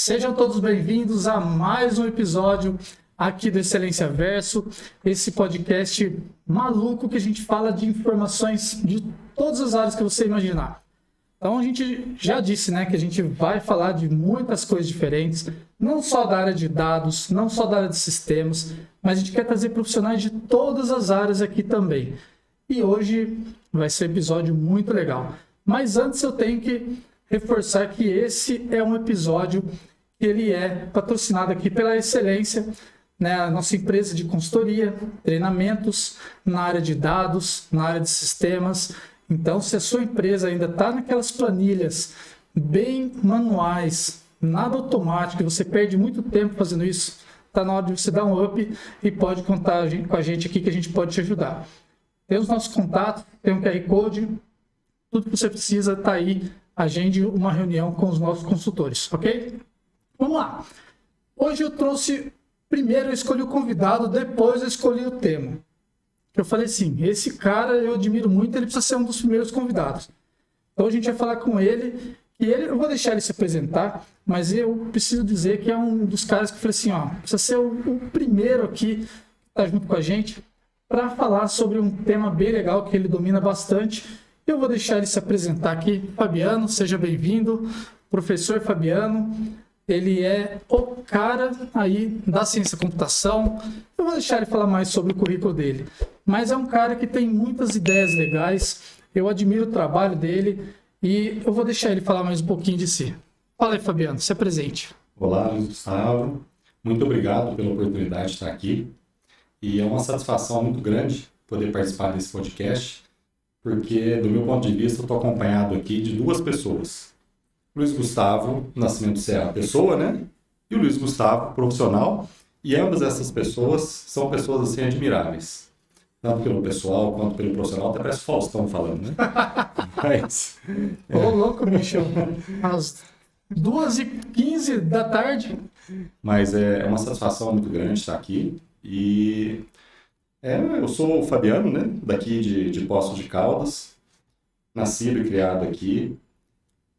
Sejam todos bem-vindos a mais um episódio aqui do Excelência Verso, esse podcast maluco que a gente fala de informações de todas as áreas que você imaginar. Então a gente já disse, né, que a gente vai falar de muitas coisas diferentes, não só da área de dados, não só da área de sistemas, mas a gente quer trazer profissionais de todas as áreas aqui também. E hoje vai ser um episódio muito legal. Mas antes eu tenho que reforçar que esse é um episódio que ele é patrocinado aqui pela Excelência, né? A nossa empresa de consultoria, treinamentos na área de dados, na área de sistemas. Então, se a sua empresa ainda está naquelas planilhas bem manuais, nada automático, você perde muito tempo fazendo isso, está na hora de você dar um up e pode contar com a gente aqui que a gente pode te ajudar. Tem os nossos contatos, tem um QR Code, tudo que você precisa está aí. Agende uma reunião com os nossos consultores, ok? Vamos lá. Hoje eu trouxe... Primeiro eu escolhi o convidado, depois eu escolhi o tema. Eu falei assim, esse cara eu admiro muito, ele precisa ser um dos primeiros convidados. Então a gente vai falar com ele, eu vou deixar ele se apresentar, mas eu preciso dizer que é um dos caras que eu falei assim, ó, precisa ser o primeiro aqui que está junto com a gente para falar sobre um tema bem legal que ele domina bastante. Eu vou deixar ele se apresentar aqui. Fabiano, seja bem-vindo. Professor Fabiano, ele é o cara aí da ciência da computação. Eu vou deixar ele falar mais sobre o currículo dele. Mas é um cara que tem muitas ideias legais. Eu admiro o trabalho dele e eu vou deixar ele falar mais um pouquinho de si. Fala aí, Fabiano, se apresente. Olá, Luiz Gustavo. Muito obrigado pela oportunidade de estar aqui. E é uma satisfação muito grande poder participar desse podcast, porque, do meu ponto de vista, eu estou acompanhado aqui de duas pessoas. Luiz Gustavo Nascimento Serra, pessoa, né? E o Luiz Gustavo, profissional. E ambas essas pessoas são pessoas, assim, admiráveis. Tanto pelo pessoal quanto pelo profissional. Até parece Faustão falando, né? Mas... Ô, louco, bicho. Às 2h15 da tarde. Mas é uma satisfação muito grande estar aqui. E... eu sou o Fabiano, né? Daqui de Poços de Caldas. Nascido e criado aqui.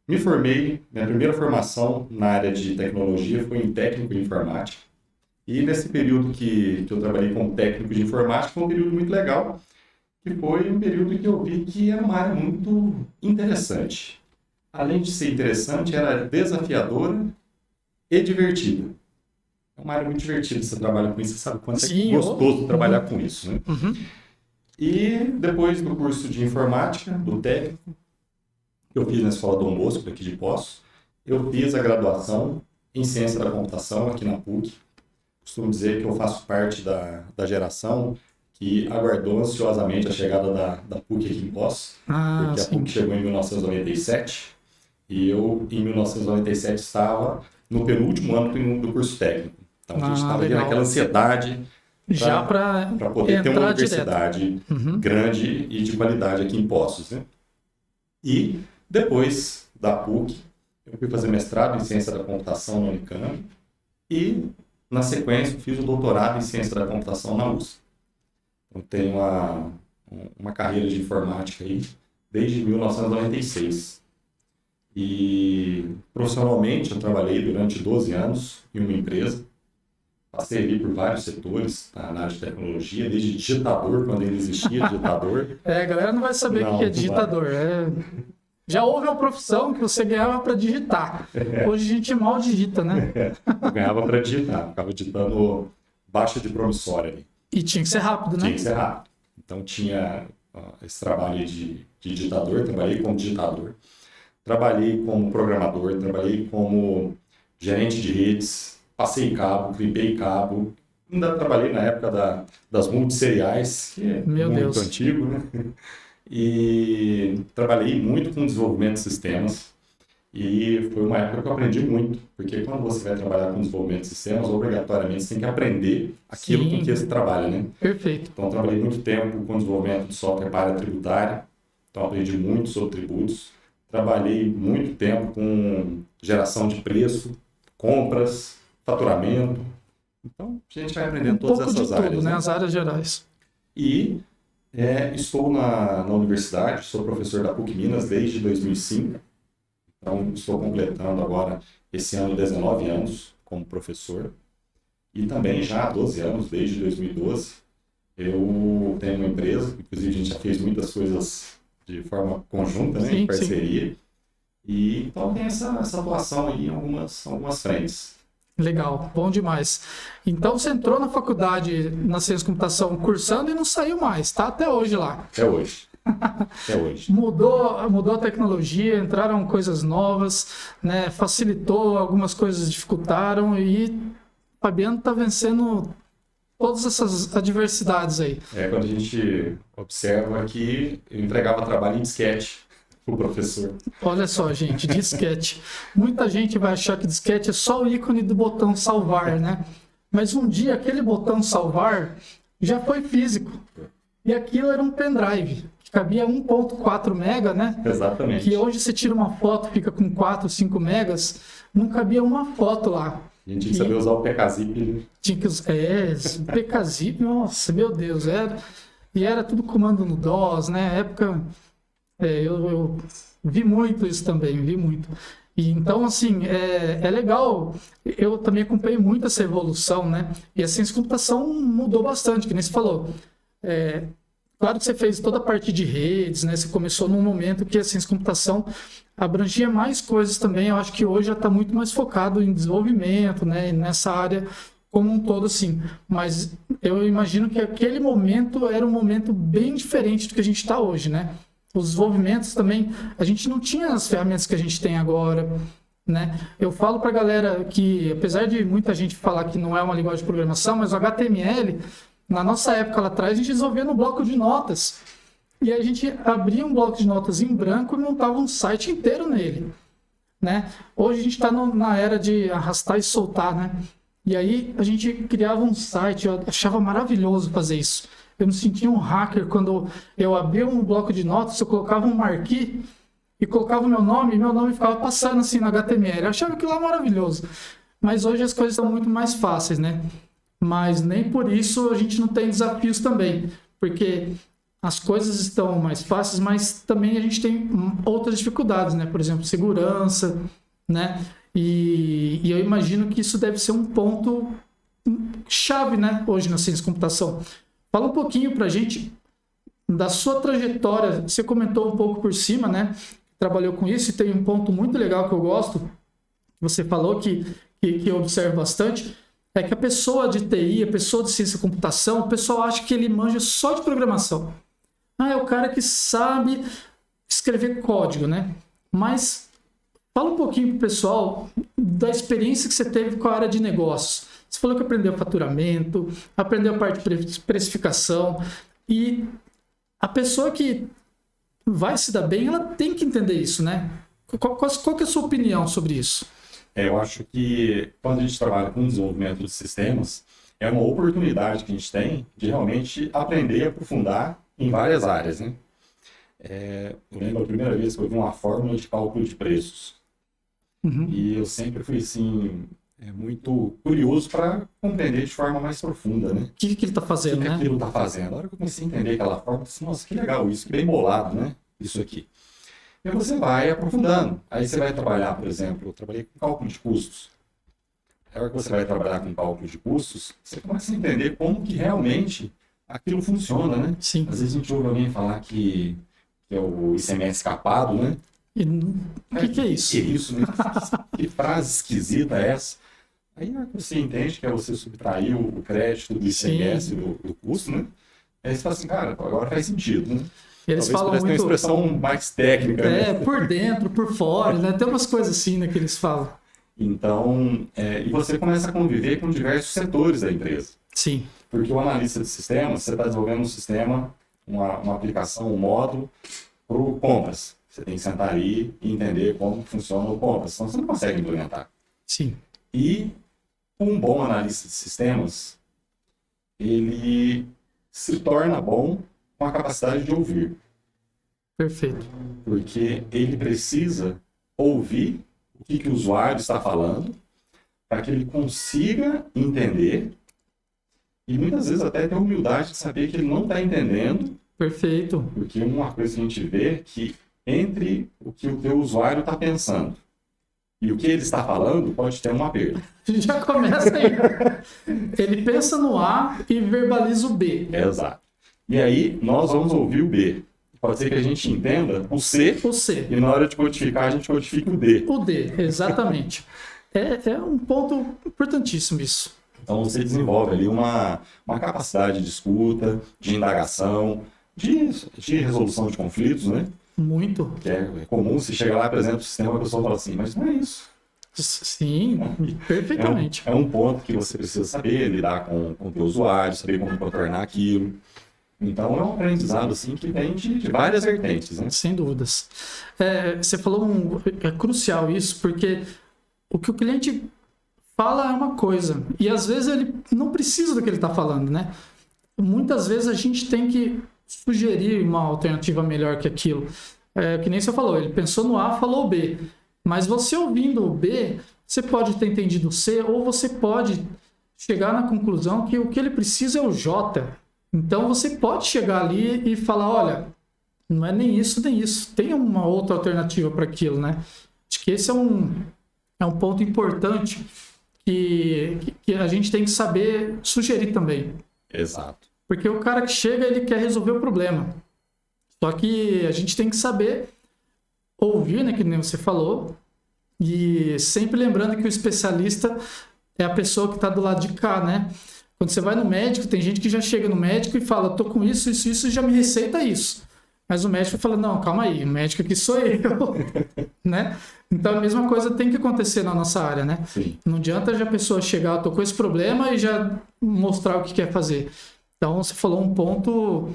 Me formei, minha primeira formação na área de tecnologia foi em técnico de informática. E nesse período que eu trabalhei como técnico de informática, foi um período muito legal, que foi um período que eu vi que era uma área muito interessante. Além de ser interessante, era desafiadora e divertida. É uma área muito divertida, você trabalha com isso, você sabe quanto é gostoso trabalhar com isso, né? Uhum. E depois do curso de informática, do técnico, que eu fiz na Escola Dom Bosco, daqui de Poços, eu fiz a graduação em Ciência da Computação aqui na PUC. Costumo dizer que eu faço parte da geração que aguardou ansiosamente a chegada da PUC aqui em Poços, porque sim. a PUC chegou em 1997 e eu, em 1997, estava no penúltimo ano do curso técnico. Então, a gente estava ali naquela ansiedade já para poder ter uma universidade grande e de qualidade aqui em Poços, né? E depois da PUC, eu fui fazer mestrado em Ciência da Computação na Unicamp e, na sequência, fiz o doutorado em Ciência da Computação na USP. Eu tenho uma carreira de informática aí desde 1996. E, profissionalmente, eu trabalhei durante 12 anos em uma empresa. Passei ali por vários setores, na área de tecnologia, desde digitador, quando ainda existia digitador. A galera não vai saber o que é digitador. Já houve uma profissão que você ganhava para digitar. Hoje a gente mal digita, né? Eu ganhava para digitar, ficava digitando baixa de promissória ali. E tinha que ser rápido, né? Tinha que ser rápido. Então tinha esse trabalho de digitador, trabalhei como digitador. Trabalhei como programador, trabalhei como gerente de redes, passei cabo, clipei cabo. Ainda trabalhei na época das multisseriais, que é muito antigo, né? E trabalhei muito com desenvolvimento de sistemas. E foi uma época que eu aprendi muito, porque quando você vai trabalhar com desenvolvimento de sistemas, obrigatoriamente você tem que aprender aquilo com que você trabalha, né? Perfeito. Então, trabalhei muito tempo com desenvolvimento de software para a área tributária, então aprendi muito sobre tributos. Trabalhei muito tempo com geração de preço, compras, faturamento. Então, a gente vai aprendendo todas essas áreas. Tudo, né? As áreas gerais. E estou na universidade, sou professor da PUC Minas desde 2005. Então, estou completando agora, esse ano, 19 anos como professor. E também já há 12 anos, desde 2012, eu tenho uma empresa, inclusive a gente já fez muitas coisas de forma conjunta, né, Sim, em parceria. E então tem essa atuação aí em algumas frentes. Legal, bom demais. Então você entrou na faculdade na ciência da computação cursando e não saiu mais, tá até hoje lá. Até hoje. Até hoje. Mudou a tecnologia, entraram coisas novas, né? Facilitou, algumas coisas dificultaram e Fabiano está vencendo todas essas adversidades aí. Quando a gente observa que eu entregava trabalho em disquete para o professor. Olha só, gente, disquete. Muita gente vai achar que disquete é só o ícone do botão salvar, né? Mas um dia aquele botão salvar já foi físico. E aquilo era um pendrive, que cabia 1.4 mega, né? Exatamente. Que hoje você tira uma foto, fica com 4, 5 megas, não cabia uma foto lá. A gente tinha que saber usar o PKZip. Tinha que usar, PKZip, nossa, meu Deus, e era tudo comando no DOS, né? Época, eu vi muito isso também, vi muito. E então, assim, é legal, eu também acompanhei muito essa evolução, né? E a ciência da computação mudou bastante, que nem você falou. Claro que você fez toda a parte de redes, né? Você começou num momento que a ciência da computação abrangia mais coisas também. Eu acho que hoje já está muito mais focado em desenvolvimento, né? E nessa área como um todo, assim. Mas eu imagino que aquele momento era um momento bem diferente do que a gente está hoje, né? Os desenvolvimentos também, a gente não tinha as ferramentas que a gente tem agora, né? Eu falo para a galera que, apesar de muita gente falar que não é uma linguagem de programação, mas o HTML, na nossa época lá atrás, a gente resolvia no bloco de notas. E a gente abria um bloco de notas em branco e montava um site inteiro nele, né? Hoje a gente está na era de arrastar e soltar, né? E aí a gente criava um site, eu achava maravilhoso fazer isso. Eu me sentia um hacker quando eu abria um bloco de notas, eu colocava um marquee e colocava o meu nome, e meu nome ficava passando assim no HTML. Eu achava aquilo lá maravilhoso. Mas hoje as coisas estão muito mais fáceis, né? Mas nem por isso a gente não tem desafios também, porque as coisas estão mais fáceis, mas também a gente tem outras dificuldades, né? Por exemplo, segurança, né? E eu imagino que isso deve ser um ponto chave, né? Hoje na ciência da computação. Fala um pouquinho para a gente da sua trajetória. Você comentou um pouco por cima, né? Trabalhou com isso e tem um ponto muito legal que eu gosto. Você falou que eu observo bastante. É que a pessoa de TI, a pessoa de ciência da computação, o pessoal acha que ele manja só de programação. É o cara que sabe escrever código, né? Mas fala um pouquinho pro pessoal da experiência que você teve com a área de negócios. Você falou que aprendeu faturamento, aprendeu a parte de precificação, e a pessoa que vai se dar bem, ela tem que entender isso, né? Qual que é a sua opinião sobre isso? Eu acho que quando a gente trabalha com desenvolvimento de sistemas, é uma oportunidade que a gente tem de realmente aprender e aprofundar em várias áreas, né? Eu lembro a primeira vez que eu vi uma fórmula de cálculo de preços. E eu sempre fui, assim, muito curioso para compreender de forma mais profunda, né? O que ele está fazendo, né? O que aquilo está fazendo? Na hora que eu comecei a entender aquela fórmula, eu disse, nossa, que legal isso, que bem bolado, né? Isso aqui. E você vai aprofundando. Aí você vai trabalhar, por exemplo, eu trabalhei com cálculo de custos. Na hora que você vai trabalhar com cálculo de custos, você começa a entender como que realmente aquilo funciona, né? Sim. Às vezes a gente ouve alguém falar que é o ICMS capado, né? E o que é isso? Que é isso, né? Que frase esquisita é essa? Aí você entende que é você subtrair o crédito do ICMS do custo, né? Aí você fala assim, cara, agora faz sentido, né? Eles Talvez falam muito... muito... uma expressão mais técnica, né? Por dentro, por fora, né? Tem umas coisas assim, né, que eles falam. Então, e você começa a conviver com diversos setores da empresa. Sim. Porque o analista de sistemas, você está desenvolvendo um sistema, uma aplicação, um módulo para o compras. Você tem que sentar ali e entender como funciona o compras, senão você não consegue implementar. Sim. E um bom analista de sistemas, ele se torna bom com a capacidade de ouvir. Perfeito. Porque ele precisa ouvir o que o usuário está falando para que ele consiga entender e muitas vezes até ter a humildade de saber que ele não está entendendo. Perfeito. Porque uma coisa que a gente vê é que entre o que o teu usuário está pensando e o que ele está falando, pode ter uma perda. Já começa aí. Ele pensa no A e verbaliza o B. Exato. E aí, nós vamos ouvir o B. Pode ser que a gente entenda o C, O C. e na hora de codificar, a gente codifica o D. O D, exatamente. É um ponto importantíssimo isso. Então, você desenvolve ali uma capacidade de escuta, de indagação, de resolução de conflitos, né? Muito. Que é comum, você chega lá, apresenta o sistema, a pessoa fala assim, mas não é isso. Sim, perfeitamente. É um ponto que você precisa saber lidar com o teu usuário, saber como contornar aquilo. Então, é um aprendizado assim, que vem de várias vertentes, né? Sem dúvidas. Você falou, é crucial isso, porque o que o cliente fala é uma coisa, e às vezes ele não precisa do que ele está falando, né? Muitas vezes a gente tem que sugerir uma alternativa melhor que aquilo. Que nem você falou, ele pensou no A, falou o B. Mas você ouvindo o B, você pode ter entendido o C, ou você pode chegar na conclusão que o que ele precisa é o J. Então você pode chegar ali e falar, olha, não é nem isso, tem uma outra alternativa para aquilo, né? Acho que esse é um ponto importante que a gente tem que saber sugerir também. Exato. Porque o cara que chega, ele quer resolver o problema. Só que a gente tem que saber ouvir, né, que nem você falou, e sempre lembrando que o especialista é a pessoa que está do lado de cá, né? Quando você vai no médico, tem gente que já chega no médico e fala, tô com isso, e já me receita isso. Mas o médico fala, não, calma aí, o médico aqui sou eu, né? Então a mesma coisa tem que acontecer na nossa área, né? Sim. Não adianta já a pessoa chegar, tô com esse problema e já mostrar o que quer fazer. Então você falou um ponto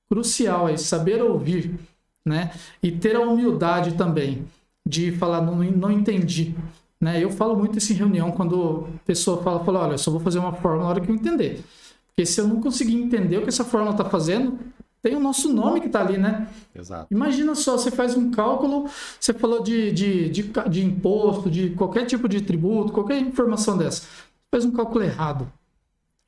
crucial aí, saber ouvir, né? E ter a humildade também de falar, não entendi. Né? Eu falo muito isso em reunião, quando a pessoa fala, olha, eu só vou fazer uma fórmula na hora que eu entender. Porque se eu não conseguir entender o que essa fórmula está fazendo, tem o nosso nome que está ali, né? Exato. Imagina só, você faz um cálculo, você falou de imposto, de qualquer tipo de tributo, qualquer informação dessa. Você faz um cálculo errado.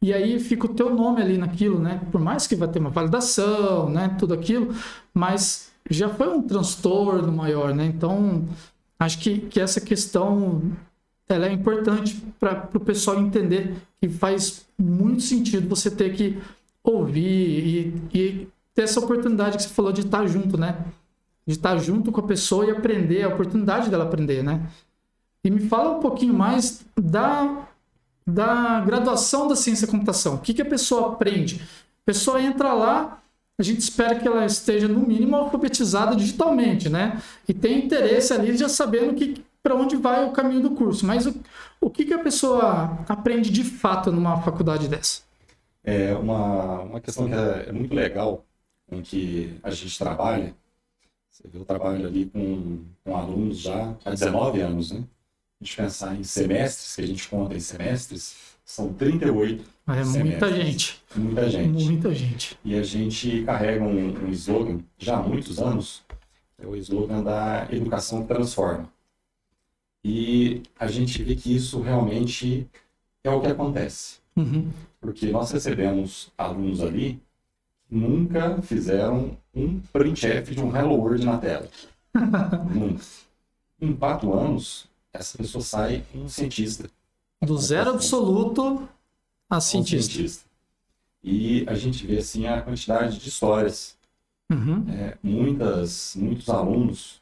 E aí fica o teu nome ali naquilo, né? Por mais que vai ter uma validação, né? Tudo aquilo, mas já foi um transtorno maior, né? Então, acho que essa questão ela é importante para o pessoal entender que faz muito sentido você ter que ouvir e ter essa oportunidade que você falou de estar junto, né? De estar junto com a pessoa e aprender, a oportunidade dela aprender, né? E me fala um pouquinho mais da graduação da ciência da computação. O que a pessoa aprende? A pessoa entra lá, a gente espera que ela esteja, no mínimo, alfabetizada digitalmente, né? E tem interesse ali já sabendo para onde vai o caminho do curso. Mas o que a pessoa aprende de fato numa faculdade dessa? É uma questão que é muito legal com que a gente trabalha. Você vê, eu trabalho ali com alunos já há 19 anos, né? A gente pensar em semestres, que a gente conta em semestres, são 38 semestres. Muita gente. Muita gente. Muita gente. E a gente carrega um slogan, já há muitos anos, que é o slogan da educação que transforma. E a gente vê que isso realmente é o que acontece. Uhum. Porque nós recebemos alunos ali que nunca fizeram um printf de um Hello World na tela. Nunca. Em 4 anos, essa pessoa sai um cientista. Do zero absoluto a cientista. E a gente vê assim a quantidade de histórias. Uhum. Muitos alunos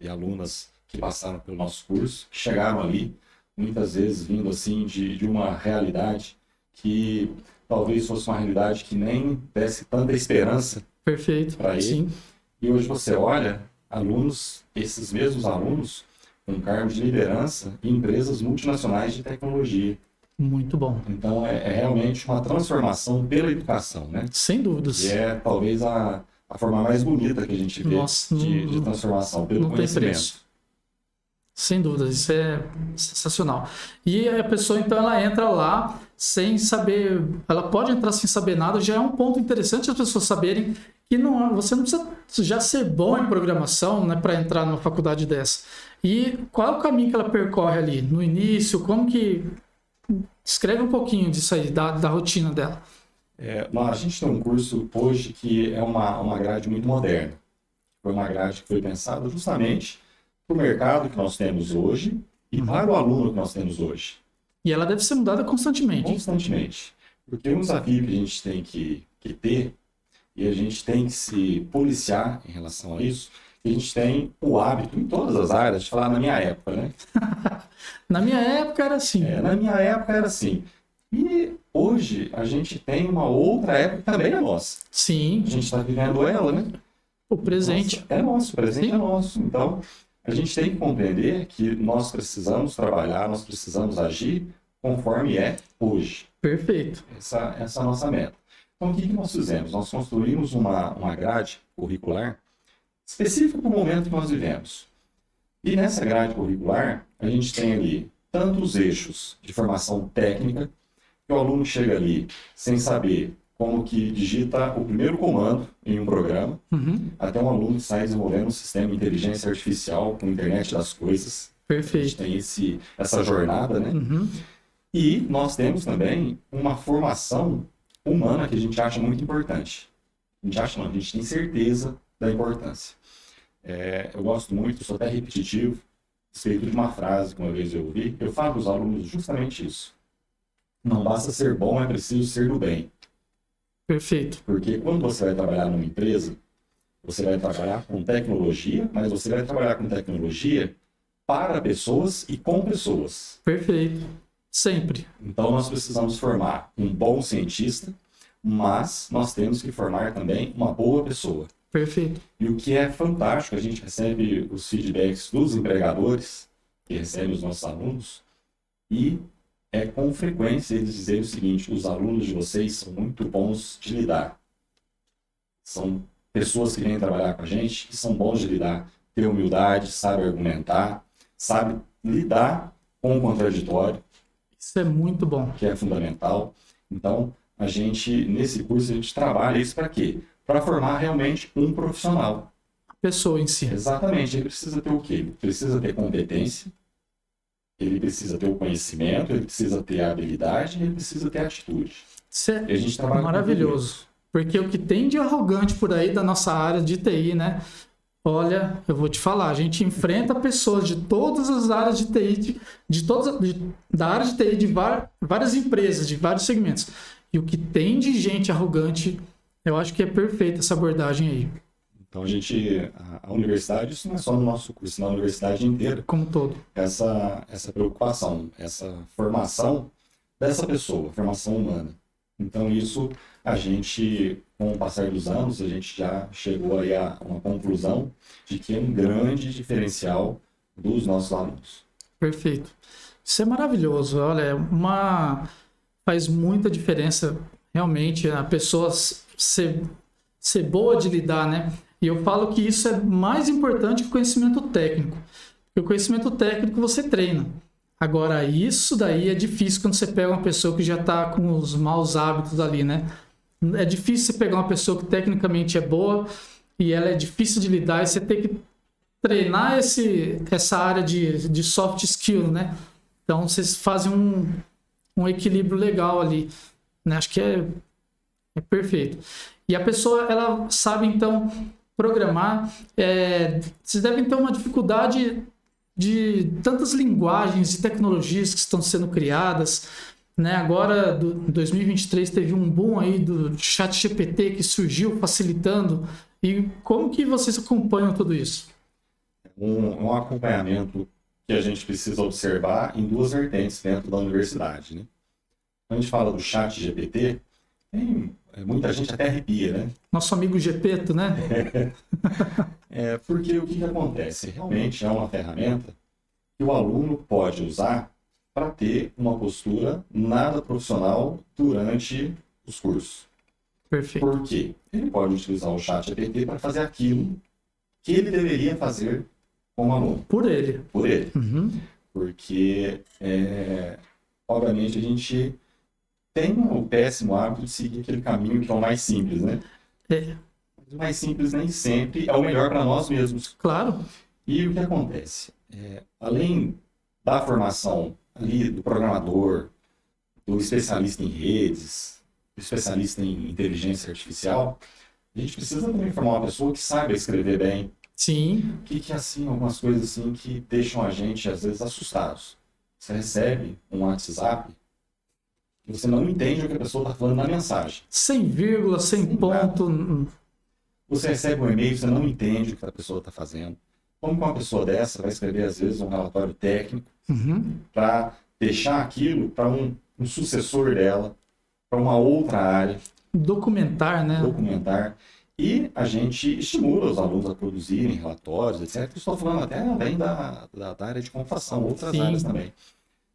e alunas que passaram pelo nosso curso, que chegaram ali, muitas vezes vindo assim de uma realidade que talvez fosse uma realidade que nem desse tanta esperança. Perfeito. Para ele. Sim. E hoje você olha alunos, esses mesmos alunos, com cargos de liderança em empresas multinacionais de tecnologia. Muito bom. Então, é realmente uma transformação pela educação, né? Sem dúvidas. E é talvez a forma mais bonita que a gente vê de transformação pelo conhecimento. Sem dúvidas, isso é sensacional. E a pessoa, então, ela entra lá sem saber... Ela pode entrar sem saber nada, já é um ponto interessante as pessoas saberem que você não precisa já ser bom em programação, né, para entrar numa faculdade dessa. E qual é o caminho que ela percorre ali? No início, como que... Escreve um pouquinho disso aí, da rotina dela. A gente tem um curso hoje que é uma grade muito moderna. Foi uma grade que foi pensada justamente para o mercado que nós temos hoje e para o aluno que nós temos hoje. E ela deve ser mudada constantemente. Constantemente. Porque um desafio que a gente tem que ter, e a gente tem que se policiar em relação a isso, a gente tem o hábito, em todas as áreas, de falar na minha época, né? Na minha época era assim. Na minha época era assim. E hoje a gente tem uma outra época que também é nossa. Sim. A gente está vivendo ela, né? O presente. Nossa, é nosso, o presente Sim. é nosso. Então, a gente tem que compreender que nós precisamos trabalhar, nós precisamos agir conforme é hoje. Perfeito. Essa é a nossa meta. Então, o que nós fizemos? Nós construímos uma grade curricular específica para o momento que nós vivemos. E nessa grade curricular, a gente tem ali tanto os eixos de formação técnica, que o aluno chega ali sem saber como que digita o primeiro comando em um programa, até um aluno que sai desenvolvendo um sistema de inteligência artificial com a internet das coisas. Perfeito. A gente tem essa jornada, né? E nós temos também uma formação humana que a gente acha muito importante. A gente acha não, a gente tem certeza da importância. Eu gosto muito, sou até repetitivo, respeito de uma frase que uma vez eu ouvi, eu falo para os alunos justamente isso. Não basta ser bom, é preciso ser do bem. Perfeito. Porque quando você vai trabalhar numa empresa, você vai trabalhar com tecnologia, mas você vai trabalhar com tecnologia para pessoas e com pessoas. Perfeito. Sempre. Então nós precisamos formar um bom cientista, mas nós temos que formar também uma boa pessoa. Perfeito. E o que é fantástico, a gente recebe os feedbacks dos empregadores, que recebem os nossos alunos, e com frequência eles dizem o seguinte: os alunos de vocês são muito bons de lidar. São pessoas que vêm trabalhar com a gente e são bons de lidar. Ter humildade, sabe argumentar, sabe lidar com o contraditório. Isso é muito bom. Que é fundamental. Então, nesse curso, a gente trabalha isso para quê? Para formar realmente um profissional. A pessoa em si. Exatamente. Ele precisa ter o quê? Ele precisa ter competência, ele precisa ter o conhecimento, ele precisa ter a habilidade, ele precisa ter a atitude. Isso é E a gente trabalha maravilhoso. Porque o que tem de arrogante por aí da nossa área de TI, né? Olha, eu vou te falar, a gente enfrenta pessoas de todas as áreas de TI, da área de TI de várias empresas, de vários segmentos. E o que tem de gente arrogante, eu acho que é perfeita essa abordagem aí. Então a universidade, isso não é só no nosso curso, na universidade inteira. Como todo. Essa preocupação, essa formação dessa pessoa, formação humana. Então isso, a gente, com o passar dos anos, a gente já chegou aí a uma conclusão de que é um grande diferencial dos nossos alunos. Perfeito. Isso é maravilhoso. Olha, faz muita diferença, realmente, a pessoa ser boa de lidar, né? E eu falo que isso é mais importante que o conhecimento técnico. Porque o conhecimento técnico você treina. Agora, isso daí é difícil quando você pega uma pessoa que já está com os maus hábitos ali, né? É difícil você pegar uma pessoa que tecnicamente é boa e ela é difícil de lidar e você tem que treinar essa área de soft skill, né? Então, vocês fazem um equilíbrio legal ali, né? Acho que é perfeito. E a pessoa, ela sabe, então, programar. Vocês devem ter uma dificuldade de tantas linguagens e tecnologias que estão sendo criadas, né? Agora, em 2023, teve um boom aí do ChatGPT que surgiu facilitando. E como que vocês acompanham tudo isso? Um acompanhamento que a gente precisa observar em duas vertentes dentro da universidade, né? Quando a gente fala do ChatGPT, muita gente até arrepia, né? Nosso amigo Gepeto, né? Porque o que acontece? Realmente é uma ferramenta que o aluno pode usar para ter uma postura nada profissional durante os cursos. Perfeito. Por quê? Ele pode utilizar o ChatGPT para fazer aquilo que ele deveria fazer como aluno. Por ele. Por ele. Uhum. Porque, obviamente, a gente tem o péssimo hábito de seguir aquele caminho que é o mais simples, né? O mais simples nem sempre é o melhor para nós mesmos. Claro. E o que acontece? Além da formação ali do programador, do especialista em redes, do especialista em inteligência artificial, A gente precisa também formar uma pessoa que saiba escrever bem. Sim. O que é assim, algumas coisas assim que deixam a gente, às vezes, assustados. Você recebe um WhatsApp e você não entende o que a pessoa está falando na mensagem. Sem vírgula, sem ponto. Você recebe um e-mail, você não entende o que a pessoa está fazendo. Como que uma pessoa dessa vai escrever, às vezes, um relatório técnico para deixar aquilo para um sucessor dela, para uma outra área. Documentar, né? Documentar. E a gente estimula os alunos a produzirem relatórios, etc. Estou falando até além da área de computação, outras áreas também.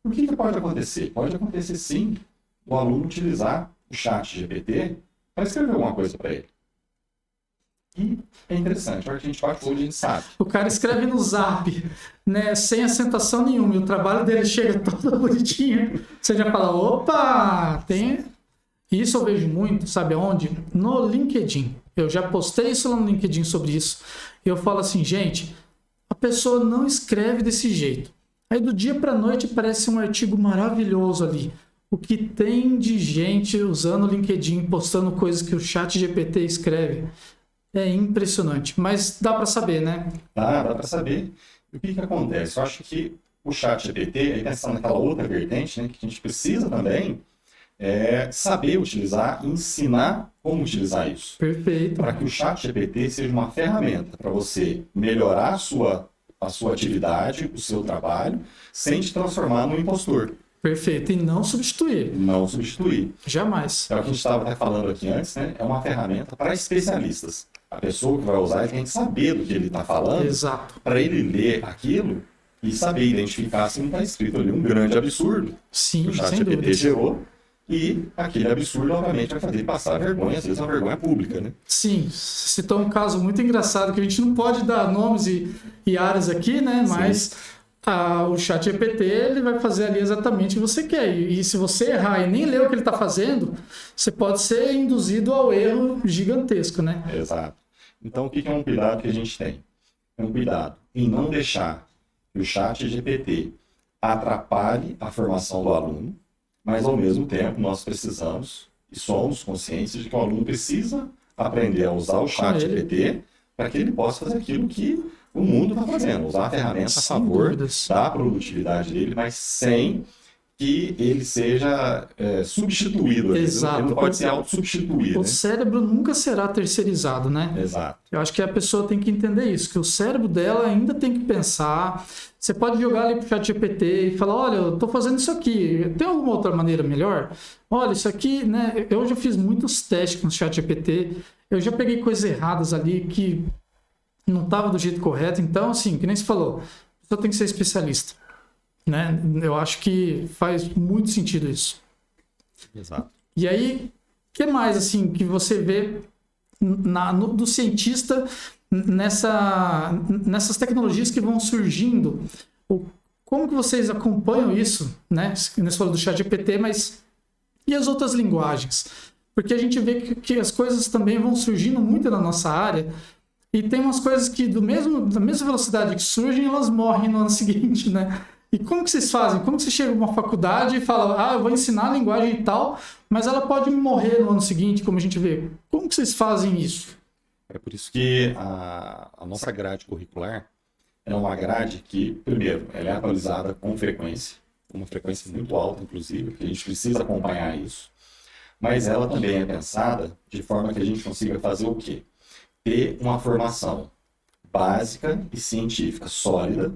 O que pode acontecer? Pode acontecer, sim, o aluno utilizar o chat GPT para escrever alguma coisa para ele. E é interessante, a hora que a gente bate o olho, a gente sabe. O cara escreve no Zap, né, sem acentuação nenhuma, e o trabalho dele chega todo bonitinho. Você já fala, opa, tem... Isso eu vejo muito, sabe aonde? No LinkedIn. Eu já postei isso lá no LinkedIn sobre isso. Eu falo assim, gente, a pessoa não escreve desse jeito. Aí do dia para a noite aparece um artigo maravilhoso ali. O que tem de gente usando o LinkedIn, postando coisas que o chat GPT escreve. É impressionante. Mas dá para saber, né? Dá para saber. E o que acontece? Eu acho que o chat GPT, aí pensando naquela outra vertente, né, que a gente precisa também saber utilizar, ensinar como utilizar isso. Perfeito. Para que o chat GPT seja uma ferramenta para você melhorar a sua atividade, o seu trabalho, sem te transformar num impostor. Perfeito. E não substituir. Não substituir. Jamais. É o que a gente estava até falando aqui antes, né? É uma ferramenta para especialistas. A pessoa que vai usar, ele tem que saber do que ele está falando. Exato. Para ele ler aquilo e saber identificar se não está escrito ali um grande absurdo. Sim, que o chat GPT gerou. E aquele absurdo, obviamente, vai fazer passar vergonha, às vezes uma vergonha pública, né? Sim, citou um caso muito engraçado, que a gente não pode dar nomes e áreas aqui, né? Mas o chat GPT, ele vai fazer ali exatamente o que você quer. E se você errar e nem ler o que ele está fazendo, você pode ser induzido ao erro gigantesco, né? Exato. Então, o que é um cuidado que a gente tem? É um cuidado em não deixar que o chat GPT atrapalhe a formação do aluno, mas, ao mesmo tempo, nós precisamos e somos conscientes de que o aluno precisa aprender a usar o chat GPT para que ele possa fazer aquilo que o mundo está fazendo, usar a ferramenta a favor da produtividade dele, mas sem que ele seja substituído. Exato. Ele não pode ser autossubstituído. O cérebro nunca será terceirizado, né? Exato. Eu acho que a pessoa tem que entender isso, que o cérebro dela ainda tem que pensar. Você pode jogar ali pro chat GPT e falar, olha, eu tô fazendo isso aqui, tem alguma outra maneira melhor? Olha, isso aqui, né? Eu já fiz muitos testes com o chat GPT, eu já peguei coisas erradas ali que não tava do jeito correto. Então, assim, que nem você falou, a pessoa tem que ser especialista, né? Eu acho que faz muito sentido isso. Exato. E aí, o que mais, assim, que você vê do cientista nessas tecnologias que vão surgindo? Como que vocês acompanham isso, né? Você falou do chat GPT, mas e as outras linguagens? Porque a gente vê que as coisas também vão surgindo muito na nossa área, e tem umas coisas que da mesma velocidade que surgem, elas morrem no ano seguinte, né? E como que vocês fazem? Como que você chega a uma faculdade e fala, eu vou ensinar a linguagem e tal, mas ela pode morrer no ano seguinte, como a gente vê. Como que vocês fazem isso? É por isso que a nossa grade curricular é uma grade que, primeiro, ela é atualizada com frequência, uma frequência muito alta, inclusive, porque a gente precisa acompanhar isso. Mas ela também é pensada de forma que a gente consiga fazer o quê? Ter uma formação básica e científica sólida.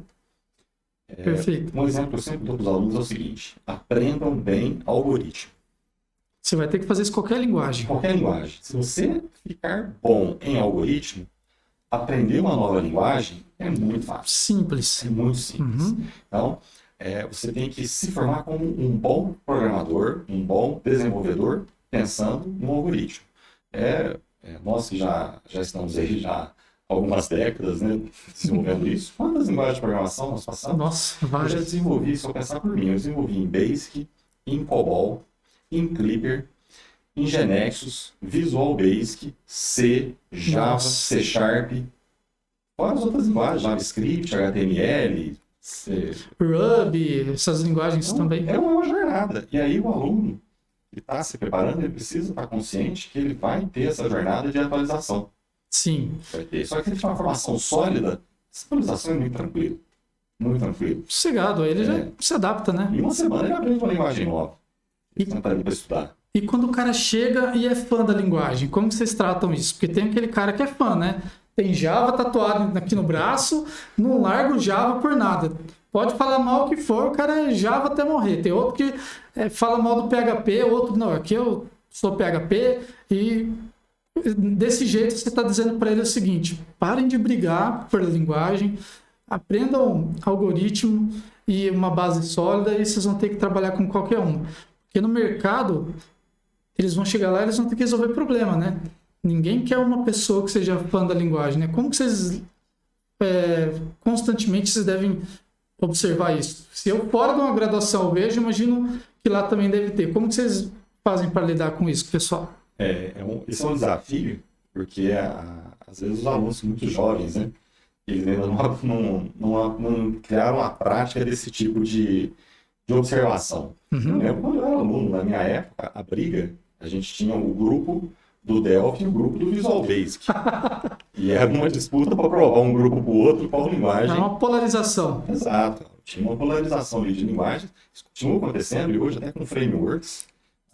Perfeito. Um exemplo que eu sempre dou para os alunos é o seguinte: aprendam bem algoritmo. Você vai ter que fazer isso em qualquer linguagem. Qualquer linguagem. Se você ficar bom em algoritmo, aprender uma nova linguagem é muito fácil. Simples. É muito simples. Então, você tem que se formar como um bom programador, um bom desenvolvedor, pensando no algoritmo. Nós que já estamos aí já algumas décadas, né, desenvolvendo isso. Quantas linguagens de programação nós passamos? Nossa, várias. Eu já desenvolvi, se eu pensar por mim, eu desenvolvi em Basic, em COBOL, em Clipper, em Genexus, Visual Basic, C, Java, C Sharp, fora as outras linguagens, JavaScript, HTML, Ruby, essas linguagens então, também. É uma jornada. E aí o aluno, ele está se preparando, ele precisa estar consciente que ele vai ter essa jornada de atualização. Sim. Vai ter. Só que se ele tiver uma formação sólida, essa atualização é muito tranquila. Muito tranquilo. Sossegado, aí ele já se adapta, né? Em uma semana ele aprende uma linguagem nova. Ele senta ali para estudar. E quando o cara chega e é fã da linguagem, como que vocês tratam isso? Porque tem aquele cara que é fã, né? Tem Java tatuado aqui no braço, não larga o Java por nada. Pode falar mal o que for, o cara é Java até morrer. Tem outro que fala mal do PHP, outro, não, aqui eu sou PHP, e desse jeito você está dizendo para ele o seguinte: parem de brigar por linguagem, aprendam algoritmo e uma base sólida, e vocês vão ter que trabalhar com qualquer uma. Porque no mercado, eles vão chegar lá e eles vão ter que resolver problema, né? Ninguém quer uma pessoa que seja fã da linguagem, né? Como que vocês constantemente vocês devem observar isso? Se eu fora de uma graduação eu vejo, imagino que lá também deve ter. Como que vocês fazem para lidar com isso, pessoal? Esse é um desafio, porque às vezes os alunos são muito jovens, né? Eles ainda não criaram a prática desse tipo de observação. Eu lembro quando eu era aluno, na minha época, a briga, a gente tinha o grupo do Delphi e o grupo do Visual Basic. E era uma disputa para provar um grupo para o outro qual linguagem. É uma polarização. Exato. Tinha uma polarização ali de linguagens. Isso continua acontecendo e hoje até com frameworks.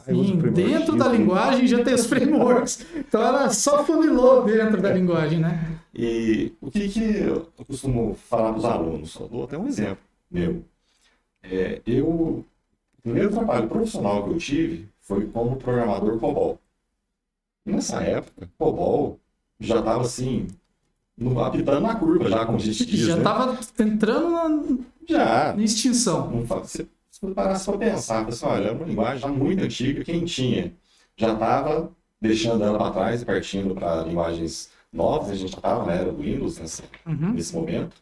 Sim, dentro da linguagem já tem os frameworks. Então ela só funilou dentro da linguagem, né? E o que eu costumo falar para os alunos? Só dou até um exemplo meu. O primeiro trabalho profissional que eu tive foi como programador COBOL. E nessa época, COBOL já estava assim, apitando na curva, já como a gente diz, já estava entrando na extinção. Se parasse para pensar, pessoal, olha, é uma linguagem já muito antiga, quem tinha já estava deixando ela para trás e partindo para linguagens novas, a gente já estava na era do Windows nesse momento.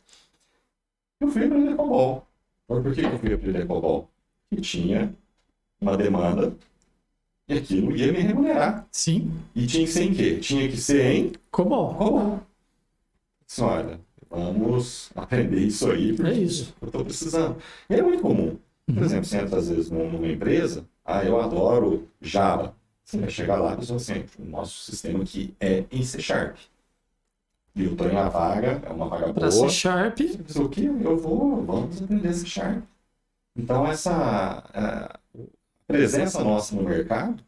Eu fui aprender COBOL. Por que eu fui aprender COBOL? Porque tinha uma demanda e aquilo ia me remunerar. Sim. E tinha que ser em quê? Tinha que ser em COBOL. Assim, olha, vamos aprender isso aí, porque eu estou precisando. E é muito comum. Por exemplo, você entra às vezes numa empresa, eu adoro Java. Você vai chegar lá e diz assim, o nosso sistema aqui é em C#. E eu estou em uma vaga, é uma vaga boa. Para C#. O que vamos aprender C#. Então, essa presença nossa no mercado,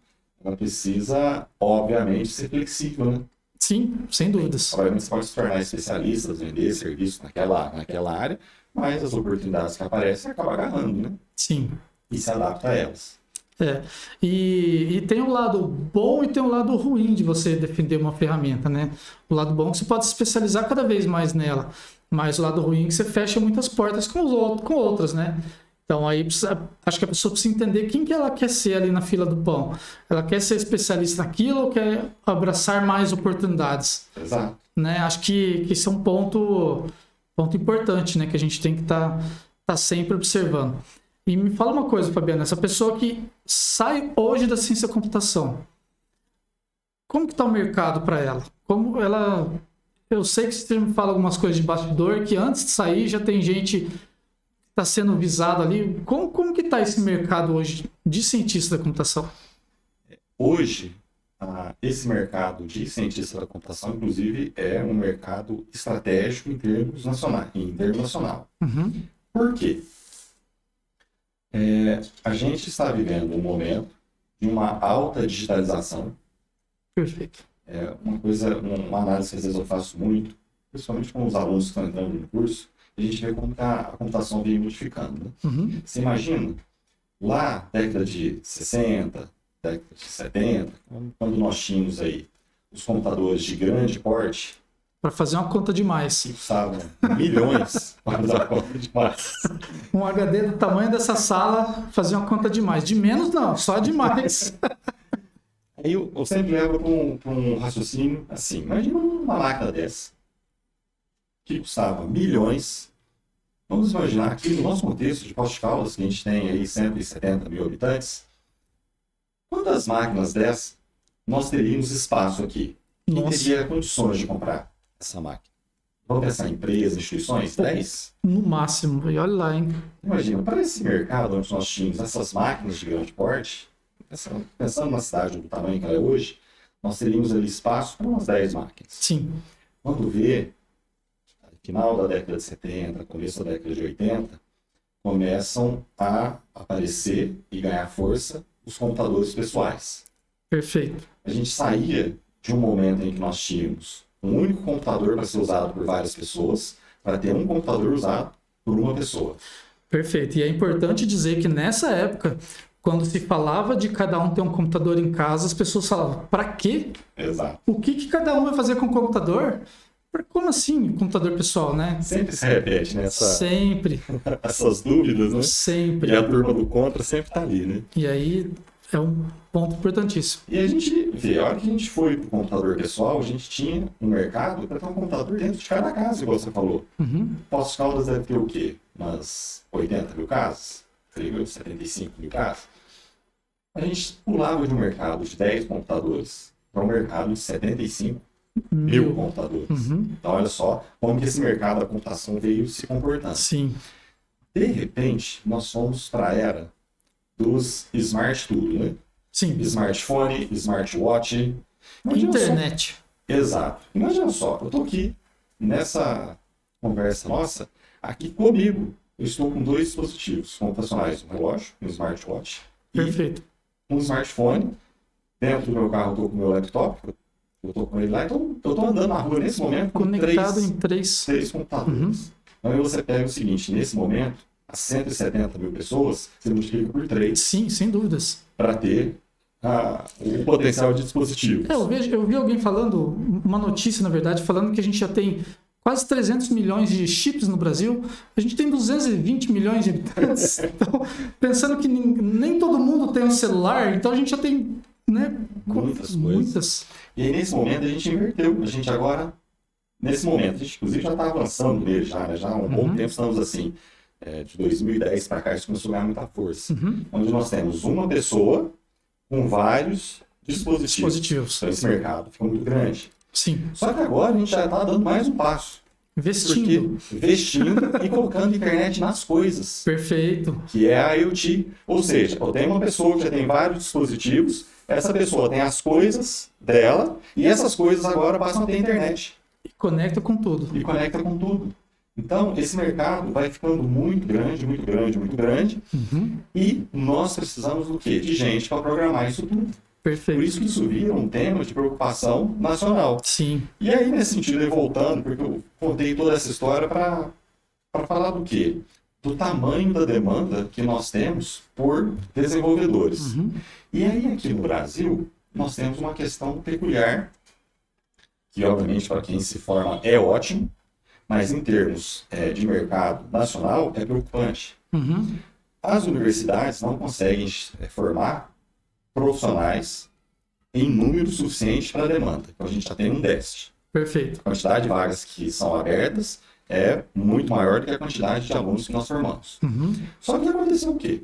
ela precisa, obviamente, ser flexível, né? Sim, sem dúvidas. Obviamente, você pode se tornar especialista, vender serviço naquela área, mas as oportunidades que aparecem, você acaba agarrando, né? Sim. E se adapta a elas. E tem um lado bom e tem um lado ruim de você defender uma ferramenta, né? O lado bom é que você pode se especializar cada vez mais nela, mas o lado ruim é que você fecha muitas portas com outras, né? Então aí acho que a pessoa precisa entender quem que ela quer ser ali na fila do pão. Ela quer ser especialista naquilo ou quer abraçar mais oportunidades? Exato. Né? Acho que esse é um ponto importante, né? Que a gente tem que tá sempre observando. E me fala uma coisa, Fabiana, essa pessoa que sai hoje da ciência da computação, como que está o mercado para ela? Como ela... Eu sei que você me fala algumas coisas de bastidor, que antes de sair já tem gente que está sendo visado ali. Como que está esse mercado hoje de cientista da computação? Hoje, esse mercado de cientista da computação, inclusive, é um mercado estratégico em termos internacional. Por quê? A gente está vivendo um momento de uma alta digitalização. Perfeito. Uma análise que às vezes eu faço muito, principalmente com os alunos que estão entrando no curso, a gente vê como a computação vem modificando. Né? Você imagina, lá, década de 60, década de 70, quando nós tínhamos aí os computadores de grande porte, para fazer uma conta demais. Que custavam milhões para fazer uma conta demais. Um HD do tamanho dessa sala fazia uma conta demais. De menos não, só demais. Aí eu sempre levo para um raciocínio assim, imagina uma máquina dessa, que custava milhões. Vamos imaginar que no nosso contexto de Poços de Caldas, que a gente tem aí 170 mil habitantes, quantas máquinas dessas nós teríamos espaço aqui? Quem teria condições de comprar essa máquina? Vamos pensar em empresas, instituições? 10? No máximo, e olha lá, hein? Imagina, para esse mercado onde nós tínhamos essas máquinas de grande porte, Pensando na cidade do tamanho que ela é hoje, nós teríamos ali espaço para umas 10 máquinas. Sim. Quando vê, final da década de 70, começo da década de 80, começam a aparecer e ganhar força os computadores pessoais. Perfeito. A gente saía de um momento em que nós tínhamos um único computador para ser usado por várias pessoas, para ter um computador usado por uma pessoa. Perfeito. E é importante dizer que nessa época, quando se falava de cada um ter um computador em casa, as pessoas falavam, para quê? Exato. O que cada um vai fazer com o computador? Como assim, computador pessoal, né? Sempre se repete, né? Sempre. Essas dúvidas, né? Sempre. E a turma do contra sempre está ali, né? E aí é um ponto importantíssimo. E a gente vê, a hora que a gente foi para o computador pessoal, a gente tinha um mercado para ter um computador dentro de cada casa, igual você falou. Poços de Caldas deve ter o quê? Umas 80 mil casas? 75 mil casas? A gente pulava de um mercado de 10 computadores para um mercado de 75 mil computadores. Então, olha só como que esse mercado da computação veio se comportando. Sim. De repente, nós fomos para a era dos smart tudo, né? Sim. Smartphone, smartwatch. Internet. Exato. Imagina só, eu estou aqui nessa conversa nossa, aqui comigo. Eu estou com 2 dispositivos computacionais, um relógio, um smartwatch Perfeito. e um smartphone. Dentro do meu carro eu estou com o meu laptop, eu estou com ele lá, então eu estou andando na rua nesse momento com Conectado em 3 computadores. Então aí você pega o seguinte, nesse momento, as 170 mil pessoas, você multiplica por 3. Sim, sem dúvidas. Para ter o potencial de dispositivos. Eu vi alguém falando, uma notícia, na verdade, falando que a gente já tem quase 300 milhões de chips no Brasil, a gente tem 220 milhões de habitantes. Então, pensando que nem todo mundo tem um celular, então a gente já tem, né, muitas coisas. E aí, nesse momento, a gente inverteu. A gente agora, nesse momento, a gente inclusive já está avançando nele, já há um bom tempo estamos assim. De 2010 para cá, isso começou a ganhar muita força. Onde nós temos uma pessoa com vários dispositivos. Então, esse mercado ficou muito grande. Sim. Só que agora a gente já está dando mais um passo. Investindo e colocando internet nas coisas. Perfeito. Que é a IoT. Ou seja, eu tenho uma pessoa que já tem vários dispositivos, essa pessoa tem as coisas dela, e essas coisas agora passam a ter internet. E conecta com tudo. Então, esse mercado vai ficando muito grande, muito grande, muito grande. E nós precisamos do quê? De gente para programar isso tudo. Perfeito. Por isso que isso vira um tema de preocupação nacional. Sim. E aí, nesse sentido, voltando, porque eu contei toda essa história para falar do quê? Do tamanho da demanda que nós temos por desenvolvedores. E aí, aqui no Brasil, nós temos uma questão peculiar, que obviamente para quem se forma é ótimo, mas em termos de mercado nacional é preocupante. As universidades não conseguem formar profissionais em número suficiente para a demanda. Então a gente já tem um déficit. Perfeito. A quantidade de vagas que são abertas é muito maior do que a quantidade de alunos que nós formamos. Só que aconteceu o quê?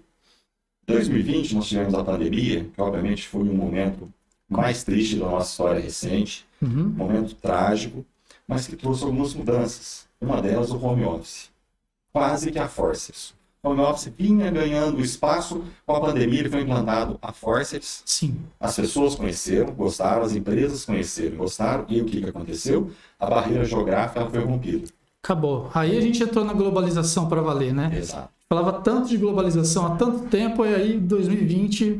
Em 2020 nós tivemos a pandemia, que obviamente foi um momento mais triste da nossa história recente, um momento trágico, mas que trouxe algumas mudanças. Uma delas, o home office. Quase que a forceps. O home office vinha ganhando espaço, com a pandemia ele foi implantado a forceps. Sim. As pessoas conheceram, gostaram, as empresas conheceram, gostaram, e o que aconteceu? A barreira geográfica ela foi rompida. Acabou. Aí a gente entrou na globalização para valer, né? Exato. Falava tanto de globalização há tanto tempo, e aí 2020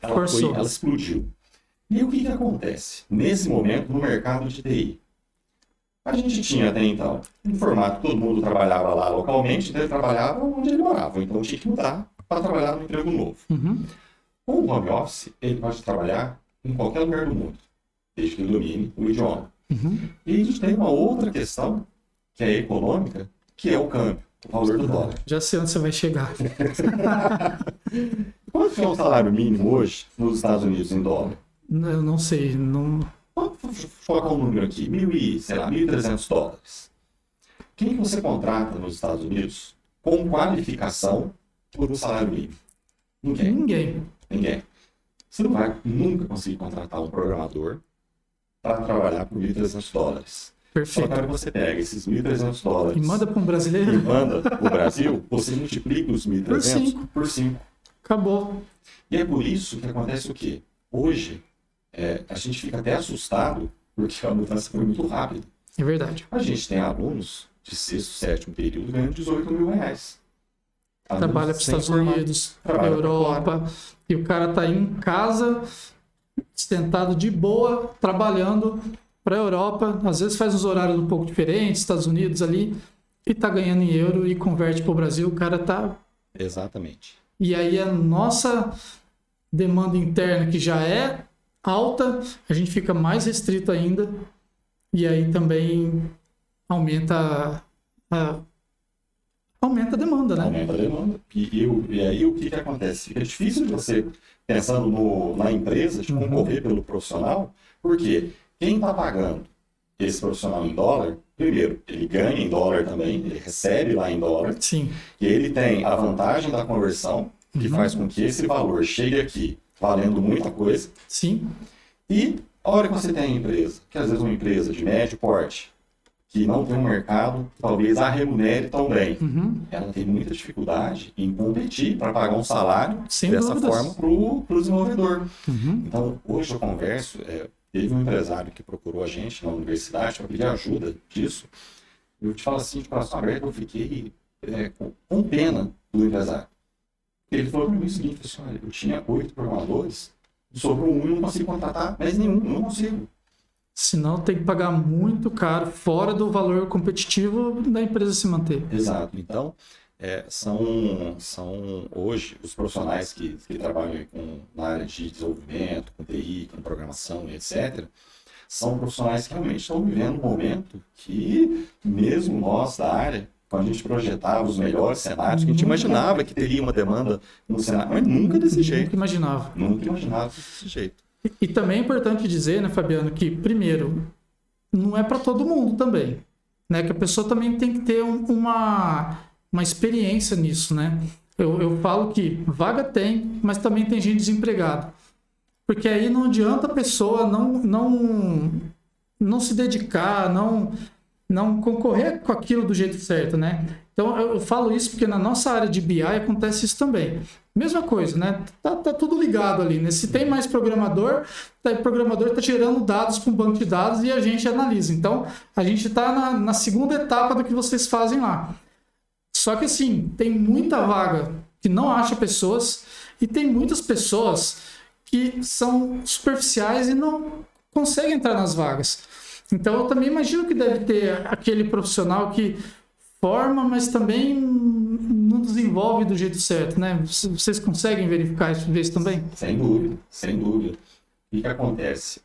forçou. Ela explodiu. E o que acontece? Nesse momento, no mercado de TI, a gente tinha até então um formato que todo mundo trabalhava lá localmente, então ele trabalhava onde ele morava, então tinha que mudar para trabalhar no emprego novo. Com o home office, ele pode trabalhar em qualquer lugar do mundo, desde que ele domine o idioma. E a gente tem uma outra questão, que é econômica, que é o câmbio, o valor do dólar. Já sei onde você vai chegar. Quanto é o salário mínimo hoje nos Estados Unidos em dólar? Eu não sei. Não... Vou colocar um número aqui, $1.300. Quem que você contrata nos Estados Unidos com qualificação por um salário mínimo? Ninguém. Você não vai nunca conseguir contratar um programador para trabalhar por $1.300. Perfeito. Só que você pega esses $1.300 e manda para um brasileiro. E manda para o Brasil, você multiplica os 1.300 por 5. Acabou. E é por isso que acontece o quê? Hoje, a gente fica até assustado, porque a mudança foi muito rápida. É verdade. A gente tem alunos de sexto, sétimo período ganhando R$18 mil. Trabalha para os Estados Unidos, para a Europa, e o cara tá aí em casa, sentado de boa, trabalhando para a Europa, às vezes faz uns horários um pouco diferentes, Estados Unidos ali, e tá ganhando em euro e converte para o Brasil, o cara tá... Exatamente. E aí a nossa demanda interna, que já é alta, a gente fica mais restrito ainda, e aí também aumenta a demanda, né? Aumenta a demanda. E aí o que acontece? Fica difícil de você, pensando na empresa, de concorrer pelo profissional, porque quem está pagando esse profissional em dólar, primeiro, ele ganha em dólar também, ele recebe lá em dólar, Sim. e ele tem a vantagem da conversão, que faz com que esse valor chegue aqui valendo muita coisa. Sim. E a hora que você tem a empresa, que às vezes uma empresa de médio porte, que não tem um mercado, talvez a remunere tão bem. Ela tem muita dificuldade em competir para pagar um salário Sem dessa dúvidas. forma para o desenvolvedor. Então, hoje eu converso, teve um empresário que procurou a gente na universidade para pedir ajuda disso. Eu te falo assim, de coração aberto, eu fiquei com pena do empresário. Ele falou para mim o seguinte, assim, olha, eu tinha 8 programadores, sobrou um e não consigo contratar mais nenhum, não consigo. Senão tem que pagar muito caro, fora do valor competitivo da empresa se manter. Exato. Então, são hoje os profissionais que trabalham na área de desenvolvimento, com TI, com programação, etc., são profissionais que realmente estão vivendo um momento que, mesmo nós da área, quando a gente projetava os melhores cenários, que a gente imaginava que teria uma demanda no cenário, mas nunca desse jeito. Nunca imaginava. Nunca imaginava desse jeito. E também é importante dizer, né, Fabiano, que, primeiro, não é para todo mundo também, né? Que a pessoa também tem que ter uma experiência nisso, né? Eu falo que vaga tem, mas também tem gente desempregada. Porque aí não adianta a pessoa não se dedicar, não concorrer com aquilo do jeito certo, né? Então, eu falo isso porque na nossa área de BI acontece isso também. Mesma coisa, né? Tá tudo ligado ali, né? Se tem mais programador, o programador está gerando dados para um banco de dados e a gente analisa. Então, a gente está na segunda etapa do que vocês fazem lá. Só que, assim, tem muita vaga que não acha pessoas e tem muitas pessoas que são superficiais e não conseguem entrar nas vagas. Então, eu também imagino que deve ter aquele profissional que forma, mas também não desenvolve do jeito certo, né? Vocês conseguem verificar isso também? Sem dúvida, sem dúvida. O que acontece?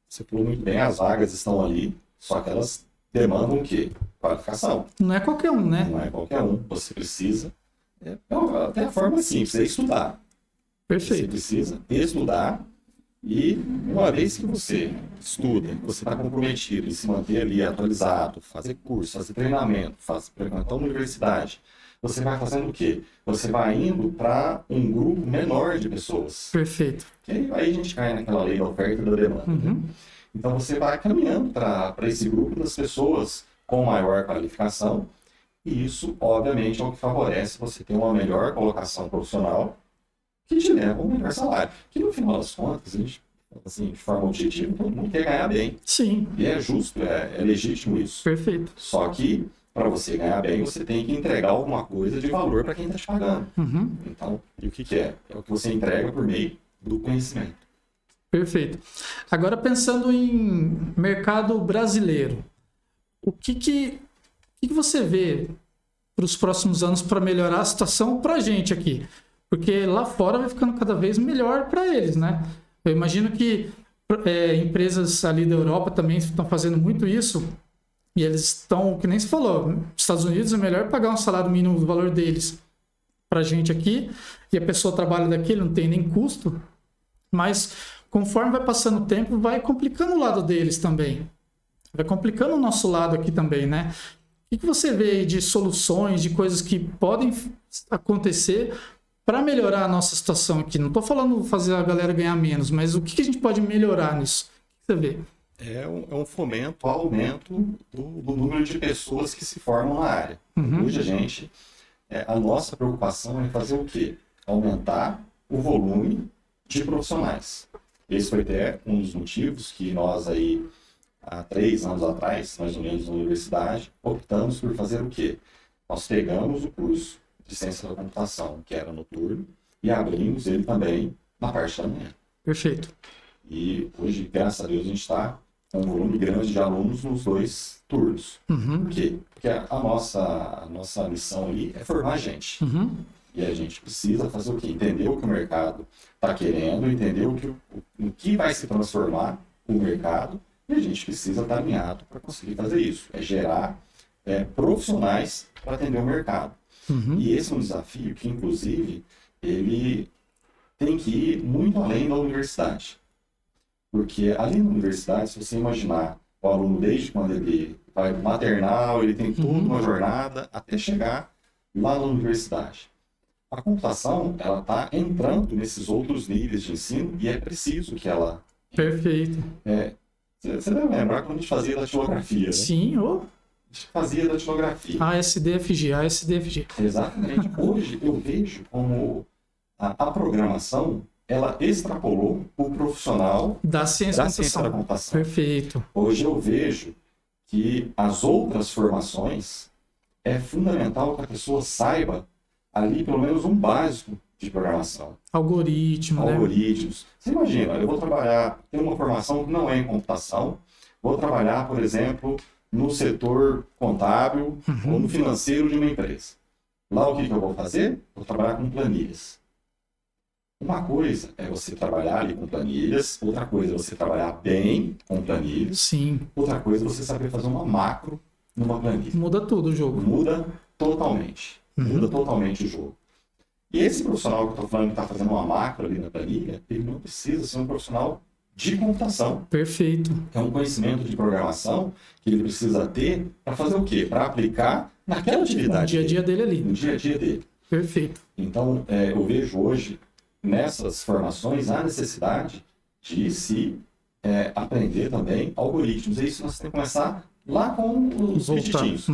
Você falou muito bem, as vagas estão ali, só que elas demandam o quê? Qualificação. Não é qualquer um, né? Não é qualquer um. Você precisa, até a forma simples, é estudar. Perfeito. Você precisa estudar. E uma vez que você estuda, você está comprometido em se manter ali atualizado, fazer curso, fazer treinamento, frequentar uma universidade, você vai fazendo o quê? Você vai indo para um grupo menor de pessoas. Perfeito. E aí a gente cai naquela lei da oferta e da demanda. Né? Então você vai caminhando para esse grupo das pessoas com maior qualificação e isso, obviamente, é o que favorece você ter uma melhor colocação profissional que te leva a um melhor salário. Que no final das contas, a gente, assim, de forma objetiva, todo mundo quer ganhar bem. Sim. E é justo, é legítimo isso. Perfeito. Só que, para você ganhar bem, você tem que entregar alguma coisa de valor para quem está te pagando. Então, e o que é? É o que você entrega por meio do conhecimento. Perfeito. Agora, pensando em mercado brasileiro, o que você vê para os próximos anos para melhorar a situação para a gente aqui? Porque lá fora vai ficando cada vez melhor para eles, né? Eu imagino que empresas ali da Europa também estão fazendo muito isso e eles estão, que nem se falou, Estados Unidos é melhor pagar um salário mínimo do valor deles para a gente aqui e a pessoa trabalha daqui, não tem nem custo, mas conforme vai passando o tempo, vai complicando o lado deles também. Vai complicando o nosso lado aqui também, né? O que você vê aí de soluções, de coisas que podem acontecer para melhorar a nossa situação aqui? Não estou falando fazer a galera ganhar menos, mas o que a gente pode melhorar nisso? O que você vê? É um fomento, aumento do número de pessoas que se formam na área. Hoje a nossa preocupação é fazer o quê? aumentar o volume de profissionais. Esse foi até um dos motivos que nós aí, há 3 anos atrás, mais ou menos, na universidade, optamos por fazer o quê? Nós pegamos o curso de Ciência da Computação, que era noturno, e abrimos ele também na parte da manhã. Perfeito. E hoje, graças a Deus, a gente está com um volume grande de alunos nos 2 turnos. Por quê? Porque a nossa missão ali é formar gente. E a gente precisa fazer o quê? Entender o que o mercado está querendo, entender o que vai se transformar o mercado, e a gente precisa estar alinhado para conseguir fazer isso. É gerar profissionais para atender o mercado. E esse é um desafio que, inclusive, ele tem que ir muito além da universidade. Porque ali na universidade, se você imaginar o aluno desde quando ele vai pro maternal, ele tem toda uma jornada até chegar lá na universidade. A computação, ela está entrando nesses outros níveis de ensino e é preciso que ela... Perfeito. Você deve lembrar quando a gente fazia datilografia, né? Sim, A gente fazia datilografia. ASDFG. Exatamente. Hoje eu vejo como a programação, ela extrapolou o profissional da ciência da computação. Perfeito. Hoje eu vejo que as outras formações é fundamental que a pessoa saiba ali pelo menos um básico de programação. Algoritmos. Você imagina, eu vou ter uma formação que não é em computação, vou trabalhar, por exemplo, no setor contábil ou no financeiro de uma empresa. Lá o que eu vou fazer? Vou trabalhar com planilhas. Uma coisa é você trabalhar ali com planilhas, outra coisa é você trabalhar bem com planilhas, Sim. Outra coisa é você saber fazer uma macro numa planilha. Muda tudo o jogo. Muda totalmente. Muda totalmente o jogo. E esse profissional que eu estou falando que está fazendo uma macro ali na planilha, ele não precisa ser um profissional de computação. Perfeito. É um conhecimento de programação que ele precisa ter para fazer o quê? Para aplicar naquela atividade. No dia a dia dele ali. No dia a dia dele. Perfeito. Então, eu vejo hoje, nessas formações, a necessidade de se aprender também algoritmos. E isso nós temos que começar lá com os pititinhos.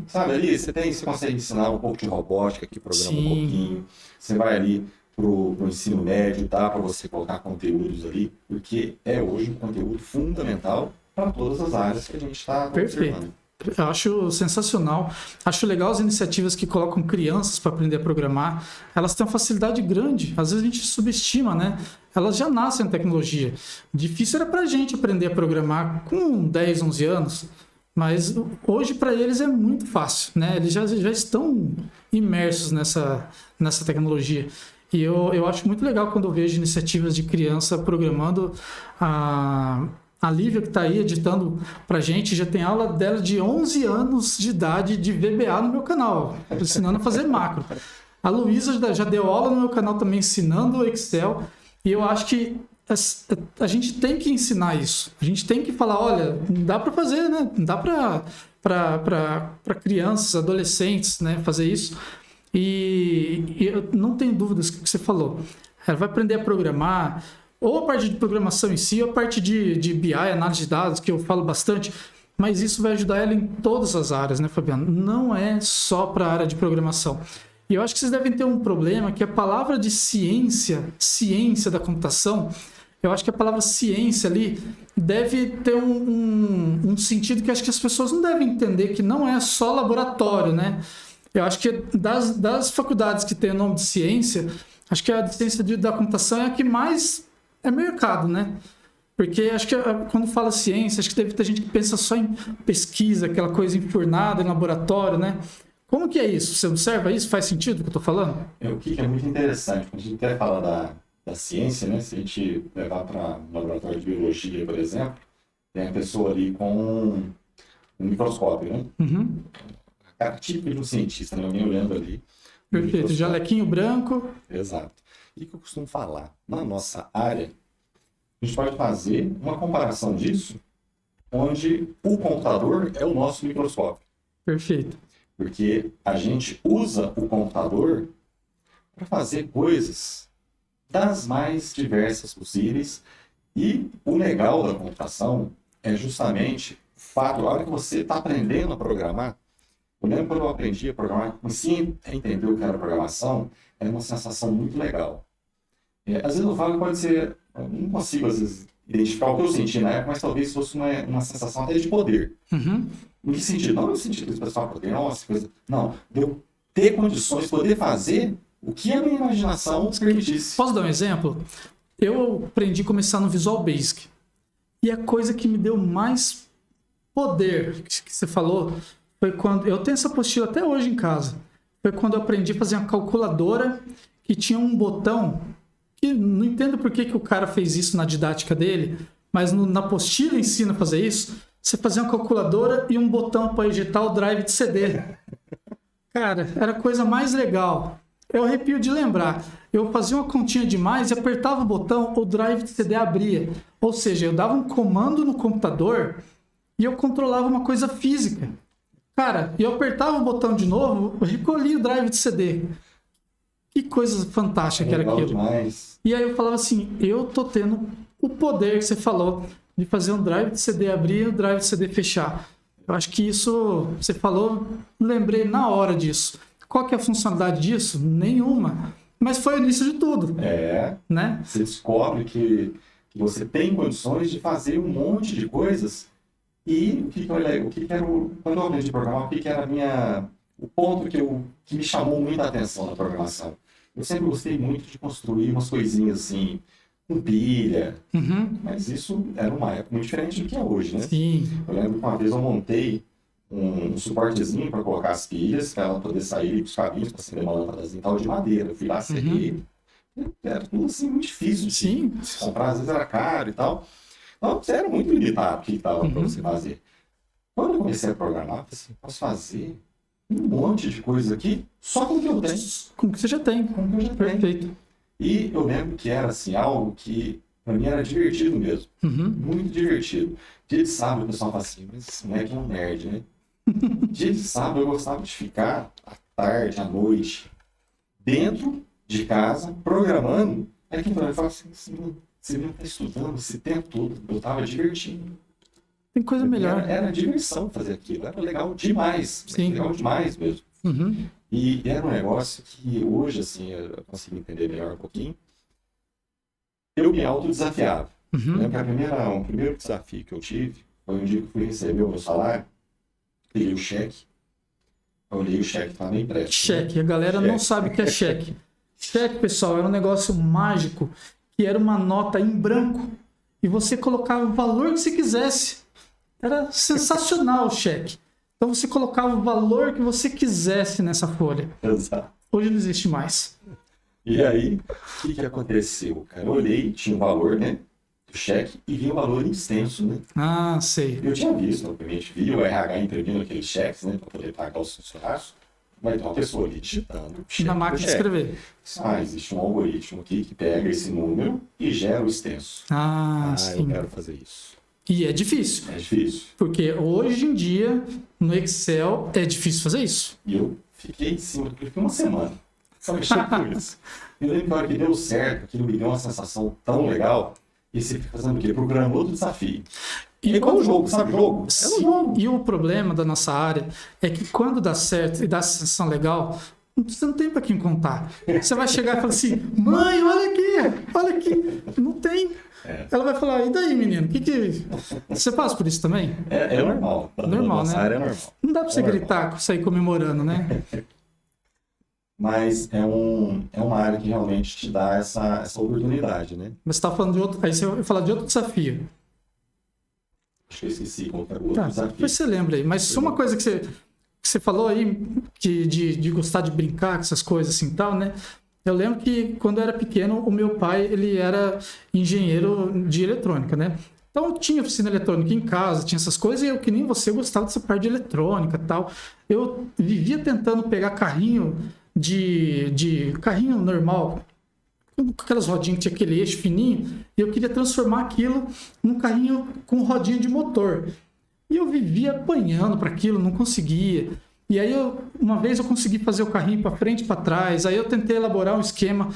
Sabe, ali você consegue ensinar um pouco de robótica, que programa um pouquinho. Você vai ali pro ensino médio, tá? Para você colocar conteúdos ali, porque é hoje um conteúdo fundamental para todas as áreas que a gente está observando. Eu acho sensacional. Acho legal as iniciativas que colocam crianças para aprender a programar. Elas têm uma facilidade grande. Às vezes a gente subestima, né? Elas já nascem na tecnologia. Difícil era para a gente aprender a programar com 10, 11 anos. Mas hoje para eles é muito fácil, né? Eles já estão imersos nessa tecnologia. E eu acho muito legal quando eu vejo iniciativas de criança programando. A Lívia, que está aí editando pra gente, já tem aula dela de 11 anos de idade de VBA no meu canal, ensinando a fazer macro. A Luísa já deu aula no meu canal também ensinando o Excel. E eu acho que a gente tem que ensinar isso. A gente tem que falar, olha, dá para fazer, né? Dá para crianças, adolescentes, né, fazer isso. E eu não tenho dúvidas do que você falou. Ela vai aprender a programar, ou a parte de programação em si, ou a parte de BI, análise de dados, que eu falo bastante, mas isso vai ajudar ela em todas as áreas, né, Fabiano? Não é só para a área de programação. E eu acho que vocês devem ter um problema, que a palavra de ciência da computação, eu acho que a palavra ciência ali deve ter um sentido que acho que as pessoas não devem entender, que não é só laboratório, né? Eu acho que das faculdades que tem o nome de ciência, acho que a ciência da computação é a que mais é mercado, né? Porque acho que quando fala ciência, acho que deve ter gente que pensa só em pesquisa, aquela coisa enfurnada em laboratório, né? Como que é isso? Você observa isso? Faz sentido o que eu estou falando? O que é muito interessante, quando a gente quer falar da ciência, né? Se a gente levar para um laboratório de biologia, por exemplo, tem a pessoa ali com um microscópio, né? A cara típica de um cientista, né? Alguém olhando ali. Perfeito, jalequinho branco. Exato. E o que eu costumo falar? Na nossa área, a gente pode fazer uma comparação disso, onde o computador é o nosso microscópio. Perfeito. Porque a gente usa o computador para fazer coisas das mais diversas possíveis. E o legal da computação é justamente o fato, a hora que você está aprendendo a programar, Eu lembro quando eu aprendi a programar, comecei a entender o que era programação, era uma sensação muito legal. Às vezes eu falo que pode ser, eu não consigo às vezes identificar o que eu senti na época, mas talvez fosse uma sensação até de poder. Uhum. Em que sentido? Não no sentido do pessoal poder, nossa, coisa. Não, de eu ter condições de poder fazer o que a minha imaginação permitisse. Posso dar um exemplo? Eu aprendi a começar no Visual Basic. E a coisa que me deu mais poder, que você falou, foi quando... Eu tenho essa apostila até hoje em casa. Foi quando eu aprendi a fazer uma calculadora que tinha um botão, que não entendo por que o cara fez isso na didática dele, mas na apostila ensina a fazer isso. Você fazia uma calculadora e um botão para ejetar o drive de CD. Cara, era a coisa mais legal. Eu arrepio de lembrar. Eu fazia uma continha demais e apertava o botão, o drive de CD abria. Ou seja, eu dava um comando no computador e eu controlava uma coisa física. Cara, eu apertava o botão de novo, eu recolhia o drive de CD. Que coisa fantástica que era aquilo. Demais. E aí eu falava assim, eu tô tendo o poder que você falou de fazer um drive de CD abrir e um drive de CD fechar. Eu acho que isso, você falou, lembrei na hora disso. Qual que é a funcionalidade disso? Nenhuma. Mas foi o início de tudo. Né? Você descobre que você tem condições de fazer um monte de coisas. E quando eu aprendi a programar, o que era o ponto que me chamou muita atenção na programação? Eu sempre gostei muito de construir umas coisinhas assim, com pilha, mas isso era uma época muito diferente do que é hoje, né? Sim. Eu lembro que uma vez eu montei um suportezinho para colocar as pilhas, para ela poder sair dos caminhos, para acender uma lâmpadazinha e tal, de madeira. Eu fui lá, serrei. Era tudo assim, muito difícil. Sim. Comprar, às vezes era caro e tal. Então, você era muito limitado o que estava para você fazer. Quando eu comecei a programar, eu falei assim, posso fazer um monte de coisa aqui só com o que eu tenho. Com o que você já tem. Com o que eu já tenho. Perfeito. E eu lembro que era assim, algo que para mim era divertido mesmo. Muito divertido. Dia de sábado o pessoal fala assim, mas esse moleque é um nerd, né? Dia de sábado eu gostava de ficar à tarde, à noite, dentro de casa, programando. Aí quem fala assim, você não está estudando esse tempo todo, eu estava divertindo. Tem coisa melhor. Era diversão fazer aquilo, era legal demais. Sim. Legal demais mesmo. E era um negócio que hoje, assim, eu consigo entender melhor um pouquinho. Eu me autodesafiava. Lembro que o primeiro desafio que eu tive foi um dia que eu fui receber o meu salário, peguei o cheque, eu olhei o cheque, estava bem empréstimo. Cheque, a galera não sabe o que é cheque. Cheque, pessoal, era um negócio mágico, que era uma nota em branco, e você colocava o valor que você quisesse. Era sensacional o cheque. Então você colocava o valor que você quisesse nessa folha. Exato. Hoje não existe mais. E aí, o que aconteceu, cara? Eu olhei, tinha o valor, né, do cheque, e vi o valor extenso, né? Ah, sei. Eu tinha visto, obviamente, vi o RH imprimindo aqueles cheques, né, para poder pagar os funcionários, mas tem uma pessoa ali digitando o cheque. Na máquina de escrever. Existe um algoritmo aqui que pega esse número e gera o extenso. Sim. Eu quero fazer isso. E é difícil. É difícil. Porque hoje em dia, no Excel, é difícil fazer isso. E eu fiquei em cima do fiquei uma semana. Só mexendo com isso. Eu lembro que na hora que deu certo, aquilo me deu uma sensação tão legal. E você fica fazendo o quê? Procurando outro desafio. E é igual o jogo, sabe? Jogo. É um jogo. E o problema da nossa área é que quando dá certo e dá sensação legal, você não tem para quem contar. Você vai chegar e falar assim, mãe, olha aqui. Não tem. Ela vai falar, e daí, menino? Que você passa por isso também? É normal. Normal, né? Área é normal. Não dá para você gritar, sair comemorando, né? Mas é uma área que realmente te dá essa oportunidade, né? Mas você tá falando de outro... Aí você vai falar de outro desafio. Acho que eu esqueci qual era o outro desafio. Depois você lembra aí. Mas uma coisa que você falou aí, de gostar de brincar com essas coisas assim e tal, né? Eu lembro que quando eu era pequeno, o meu pai, ele era engenheiro de eletrônica, né? Então tinha oficina eletrônica em casa, tinha essas coisas, e eu, que nem você, gostava dessa parte de eletrônica e tal. Eu vivia tentando pegar carrinho de carrinho normal, com aquelas rodinhas que tinha aquele eixo fininho, e eu queria transformar aquilo num carrinho com rodinha de motor. E eu vivia apanhando para aquilo, não conseguia. E aí, uma vez eu consegui fazer o carrinho para frente e para trás. Aí eu tentei elaborar um esquema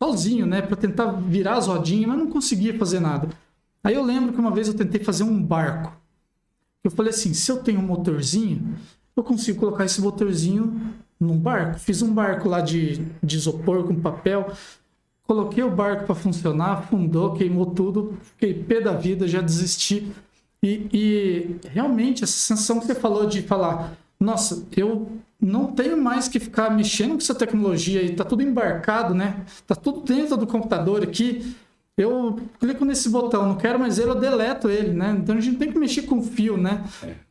sozinho, né, para tentar virar as rodinhas, mas não conseguia fazer nada. Aí eu lembro que uma vez eu tentei fazer um barco. Eu falei assim, se eu tenho um motorzinho, eu consigo colocar esse motorzinho num barco. Fiz um barco lá de isopor com papel, coloquei o barco para funcionar, afundou, queimou tudo, fiquei pé da vida, já desisti. E realmente essa sensação que você falou de falar, nossa, eu não tenho mais que ficar mexendo com essa tecnologia e tá tudo embarcado, né? Tá tudo dentro do computador aqui. Eu clico nesse botão, não quero mais ele, eu deleto ele, né? Então a gente tem que mexer com fio, né?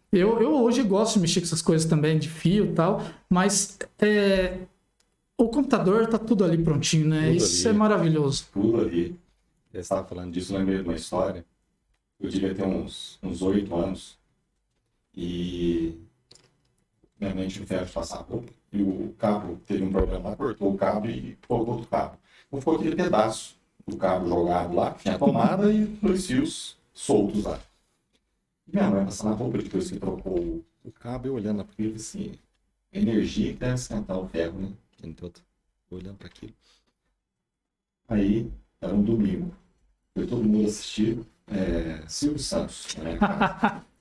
Eu hoje gosto de mexer com essas coisas também, de fio e tal, mas o computador tá tudo ali prontinho, né? Tudo Isso ali. é maravilhoso. Tudo ali. Eu estava falando disso, lembrei de uma história. Eu devia ter uns 8 anos. E minha mãe tinha um ferro de passar roupa. E o cabo teve um problema lá, cortou o cabo e colocou outro cabo. Então ficou aquele pedaço do cabo jogado lá, tinha a tomada e 2 fios soltos lá. E minha mãe passando a roupa depois que trocou o cabo, eu olhando para aquilo assim, a energia que deve esquentar o ferro, né? Olhando para aquilo. Aí, era um domingo. Foi todo mundo assistir Silvio Santos. Né?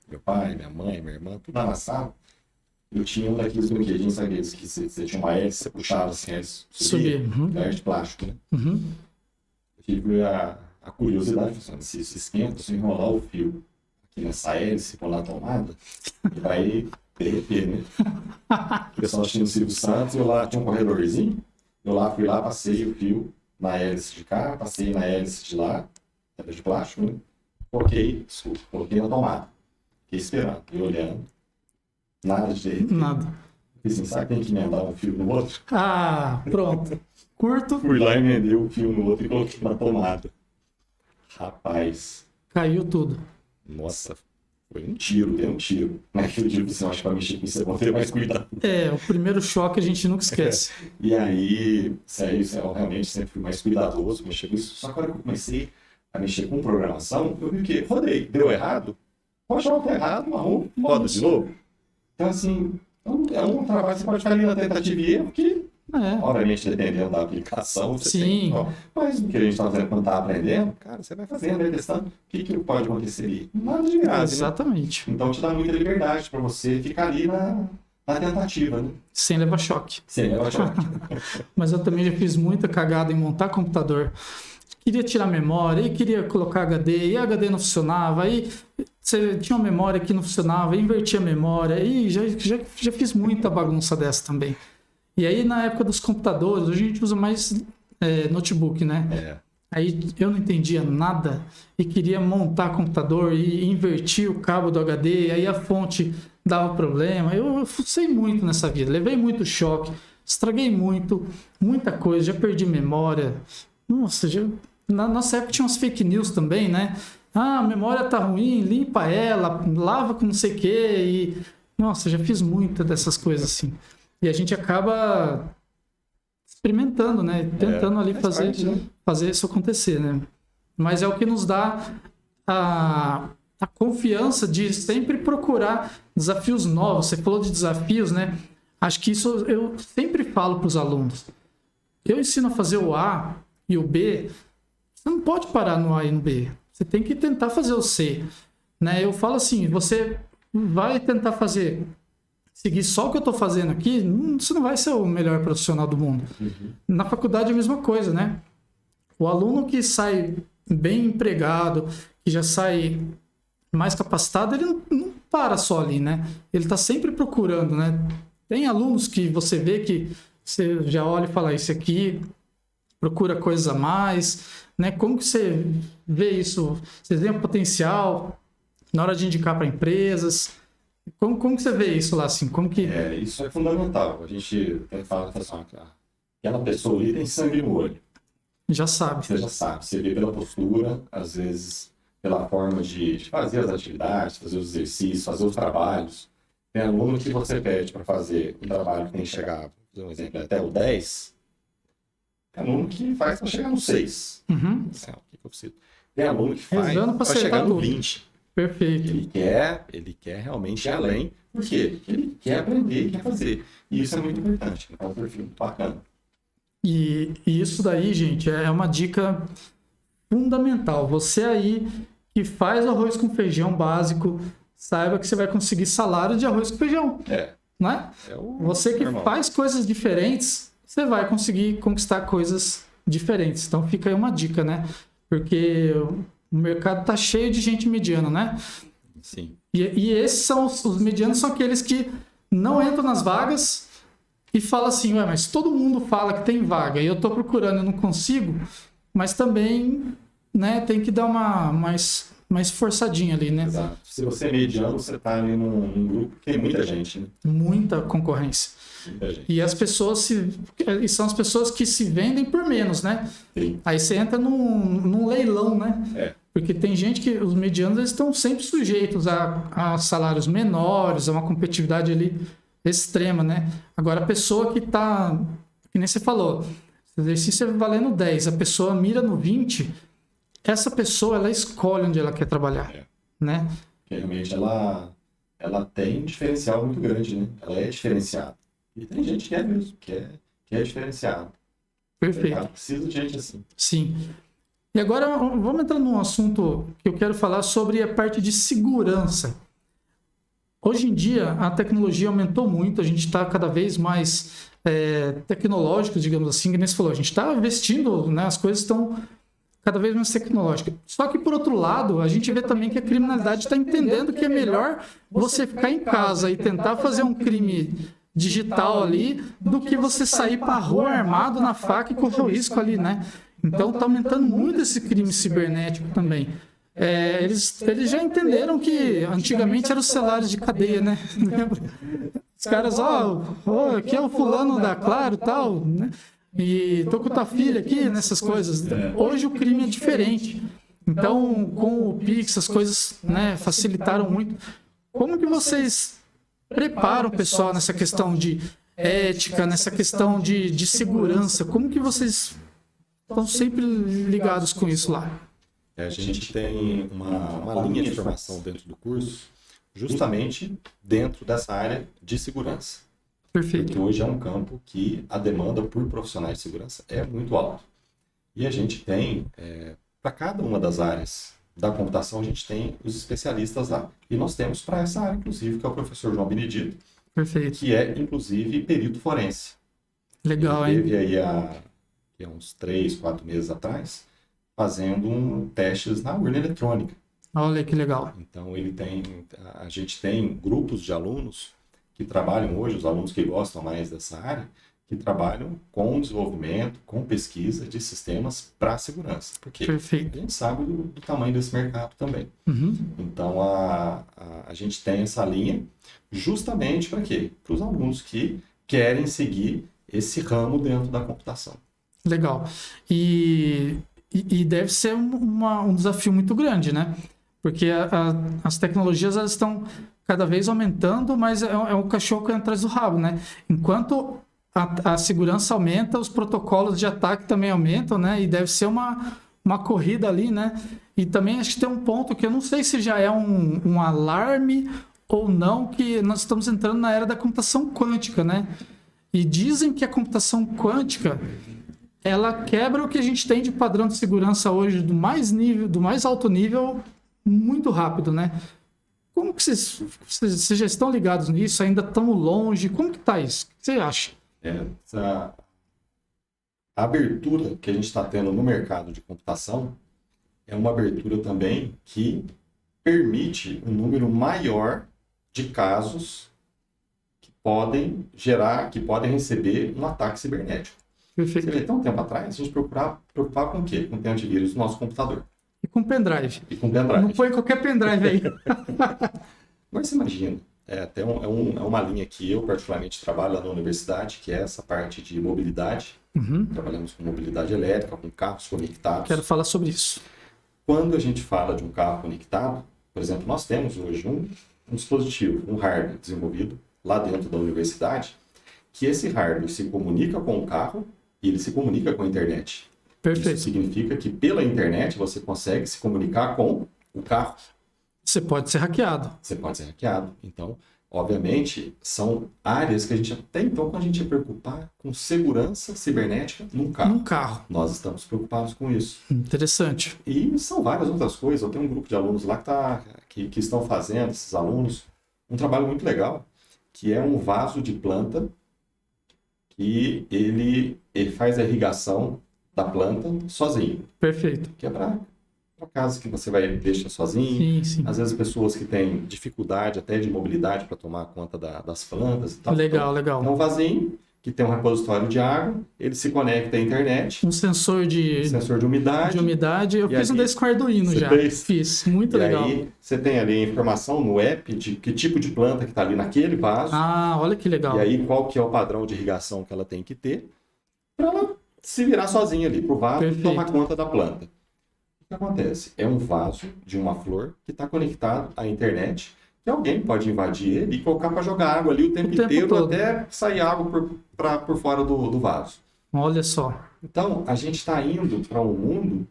Meu pai, minha mãe, minha irmã, tudo lá na sala. Eu tinha um daqueles brinquedinhos, sabe? Aqueles que você tinha uma hélice, você puxava assim, a hélice subia. Era de plástico, né? Eu tive a curiosidade, pensando, se esquenta, se enrolar o fio aqui nessa hélice, pôr na tomada, e vai derreter, né? O pessoal assistindo o Silvio Santos, eu lá tinha um corredorzinho, eu lá fui lá, passei o fio na hélice de cá, passei na hélice de lá, era de plástico, né? Coloquei na tomada. Fiquei esperando, e olhando. Nada de derreter. Nada. Assim, sabe que tem que emendar um fio no outro? Ah, pronto. Curto. Fui lá, emendei um fio no outro e coloquei na tomada. Rapaz, Caiu tudo. nossa, foi um tiro, deu um tiro. Naquele dia, você acha que pra mexer com isso, eu vou ter mais cuidado. O primeiro choque a gente nunca esquece. E aí, sério, eu realmente sempre fui mais cuidadoso, mexer com isso. Só que a hora que eu comecei a mexer com programação, eu vi que rodei, deu errado, pode jogar o que é errado, marrom, roda de novo. Então, assim, é um trabalho que você pode ficar ali na tentativa e erro, que, obviamente, dependendo da aplicação, você Sim. tem. Mas o que a gente está fazendo quando está aprendendo, cara, você vai fazendo, vai testando, o que pode acontecer ali? Nada de grave, né? Exatamente. Então, te dá muita liberdade para você ficar ali na tentativa, né? Sem levar choque. Sim, eu acho. Mas eu também já fiz muita cagada em montar computador. Queria tirar memória, e queria colocar HD, e a HD não funcionava, aí você tinha uma memória que não funcionava, invertia a memória, e já fiz muita bagunça dessa também. E aí, na época dos computadores, hoje a gente usa mais notebook, né? Aí eu não entendia nada e queria montar computador e invertir o cabo do HD, aí a fonte dava problema. Eu fucei muito nessa vida, levei muito choque, estraguei muita coisa, já perdi memória. Nossa, na nossa época tinha umas fake news também, né? Ah, a memória tá ruim, limpa ela, lava com não sei o quê. E, nossa, já fiz muita dessas coisas assim. E a gente acaba experimentando, né? Tentando ali fazer isso acontecer, né? Mas é o que nos dá a confiança de sempre procurar desafios novos. Você falou de desafios, né? Acho que isso eu sempre falo para os alunos. Eu ensino a fazer o A e o B. Você não pode parar no A e no B. Você tem que tentar fazer o C, né? Eu falo assim, você vai tentar seguir só o que eu estou fazendo aqui, você não vai ser o melhor profissional do mundo. Na faculdade é a mesma coisa, né? O aluno que sai bem empregado, que já sai mais capacitado, ele não para só ali, né? Ele está sempre procurando, né? Tem alunos que você vê que você já olha e fala, isso aqui procura coisa a mais, né? Como que você vê isso? Você vê um potencial na hora de indicar para empresas? Como que você vê isso lá, assim? Como que... Isso é fundamental. A gente fala assim, aquela pessoa ali tem sangue no olho. Já sabe. Você já sabe. Você vê pela postura, às vezes pela forma de fazer as atividades, fazer os exercícios, fazer os trabalhos. Tem aluno que você pede para fazer um trabalho que tem que chegar, por um exemplo, até o 10. Tem aluno que faz para chegar no 6. Assim, o que eu preciso? Tem aluno que faz para chegar no 20. Perfeito. Ele quer realmente ir além, porque ele quer aprender e quer fazer. E isso é muito importante. É um perfil muito bacana. E isso daí, gente, é uma dica fundamental. Você aí que faz arroz com feijão básico, saiba que você vai conseguir salário de arroz com feijão. né? É o Você que normal. faz coisas diferentes, você vai conseguir conquistar coisas diferentes. Então fica aí uma dica, né? Porque o mercado tá cheio de gente mediana, né? Sim. E esses são os medianos, são aqueles que não entram nas vagas e falam assim, ué, mas todo mundo fala que tem vaga e eu tô procurando e não consigo, mas também, né, tem que dar uma mais forçadinha ali, né? Exato. Se você é mediano, você está ali num grupo que tem muita gente, né? Muita concorrência. Muita gente. E as pessoas e são as pessoas que se vendem por menos, né? Sim. Aí você entra num leilão, né? É. Porque tem gente que os medianos eles estão sempre sujeitos a salários menores, a uma competitividade ali extrema, né? Agora a pessoa que tá, que nem você falou, o exercício é valendo 10, a pessoa mira no 20, essa pessoa ela escolhe onde ela quer trabalhar, É. né? Porque realmente ela tem um diferencial muito grande, né? Ela é diferenciada. E tem gente que é mesmo, que é diferenciada. O Perfeito. mercado precisa de gente assim. Sim. E agora vamos entrar num assunto que eu quero falar sobre a parte de segurança. Hoje em dia, a tecnologia aumentou muito, a gente está cada vez mais tecnológico, digamos assim, que nem você falou, a gente está investindo, né, as coisas estão cada vez mais tecnológicas. Só que, por outro lado, a gente vê também que a criminalidade está entendendo que é melhor você ficar em casa e tentar fazer um crime digital ali do que você sair para a rua armado na faca e correr o risco ali, né? Então, está aumentando muito esse crime cibernético também. Eles já entenderam que antigamente eram os celulares de cadeia, né? Lembra? Os caras, aqui é o fulano da Claro e tal, né? E tô com tua filha aqui, nessas coisas. Hoje o crime é diferente. Então, com o Pix, as coisas, né, facilitaram muito. Como que vocês preparam o pessoal nessa questão de ética, nessa questão de segurança? Como que vocês estão sempre ligados com isso lá? A gente tem uma linha de formação dentro do curso, justamente dentro dessa área de segurança. Perfeito. Porque hoje é um campo que a demanda por profissionais de segurança é muito alta. E a gente tem, para cada uma das áreas da computação, a gente tem os especialistas lá. E nós temos para essa área, inclusive, que é o professor João Benedito, Perfeito. que é, inclusive, perito forense. Legal, Ele hein? teve aí há uns 3, 4 meses atrás, fazendo testes na urna eletrônica. Olha que legal. Então, a gente tem grupos de alunos que trabalham hoje, os alunos que gostam mais dessa área, que trabalham com desenvolvimento, com pesquisa de sistemas para segurança. Porque Perfeito. a gente sabe do tamanho desse mercado também. Uhum. Então, a gente tem essa linha justamente para quê? Para os alunos que querem seguir esse ramo dentro da computação. Legal. E deve ser um desafio muito grande, né? Porque as tecnologias elas estão cada vez aumentando, mas é um cachorro que atrás do rabo, né? Enquanto a segurança aumenta, os protocolos de ataque também aumentam, né? E deve ser uma corrida ali, né? E também acho que tem um ponto que eu não sei se já é um alarme ou não, que nós estamos entrando na era da computação quântica, né? E dizem que a computação quântica ela quebra o que a gente tem de padrão de segurança hoje do mais alto nível muito rápido, né? Como que vocês já estão ligados nisso? Ainda estamos longe? Como que tá isso? O que você acha? Essa abertura que a gente está tendo no mercado de computação é uma abertura também que permite um número maior de casos que podem receber um ataque cibernético. Perfeito. Você vê, um tempo atrás, a gente preocupava com o quê? Com o antivírus do nosso computador. E com pendrive. E com pendrive. Não põe qualquer pendrive aí. Agora você imagina, até uma linha que eu particularmente trabalho lá na universidade, que é essa parte de mobilidade. Uhum. Trabalhamos com mobilidade elétrica, com carros conectados. Quero falar sobre isso. Quando a gente fala de um carro conectado, por exemplo, nós temos hoje um dispositivo, um hardware desenvolvido lá dentro da universidade, que esse hardware se comunica com o carro e ele se comunica com a internet. Perfeito. Isso significa que pela internet você consegue se comunicar com o carro. Você pode ser hackeado. Você pode ser hackeado. Então, obviamente, são áreas que a gente até então, quando a gente ia preocupar com segurança cibernética num carro. Num carro. Nós estamos preocupados com isso. Interessante. E são várias outras coisas. Eu tenho um grupo de alunos lá que estão fazendo, esses alunos, um trabalho muito legal, que é um vaso de planta que ele faz a irrigação da planta sozinho. Perfeito. Que é para casa que você vai deixar sozinho. Sim, sim. Às vezes pessoas que têm dificuldade até de mobilidade para tomar conta das plantas e tal. Legal, então, legal. É um vasinho que tem um repositório de água, ele se conecta à internet. Um sensor de umidade. Eu fiz um desse com Arduino já. Fiz. Muito legal. E aí você tem ali a informação no app de que tipo de planta que está ali naquele vaso. Ah, olha que legal. E aí qual que é o padrão de irrigação que ela tem que ter para ela se virar sozinha ali pro vaso e tomar conta da planta. O que acontece? É um vaso de uma flor que está conectado à internet, que alguém pode invadir ele e colocar para jogar água ali o tempo inteiro todo, até sair água por fora do vaso. Olha só. Então, a gente está indo para um mundo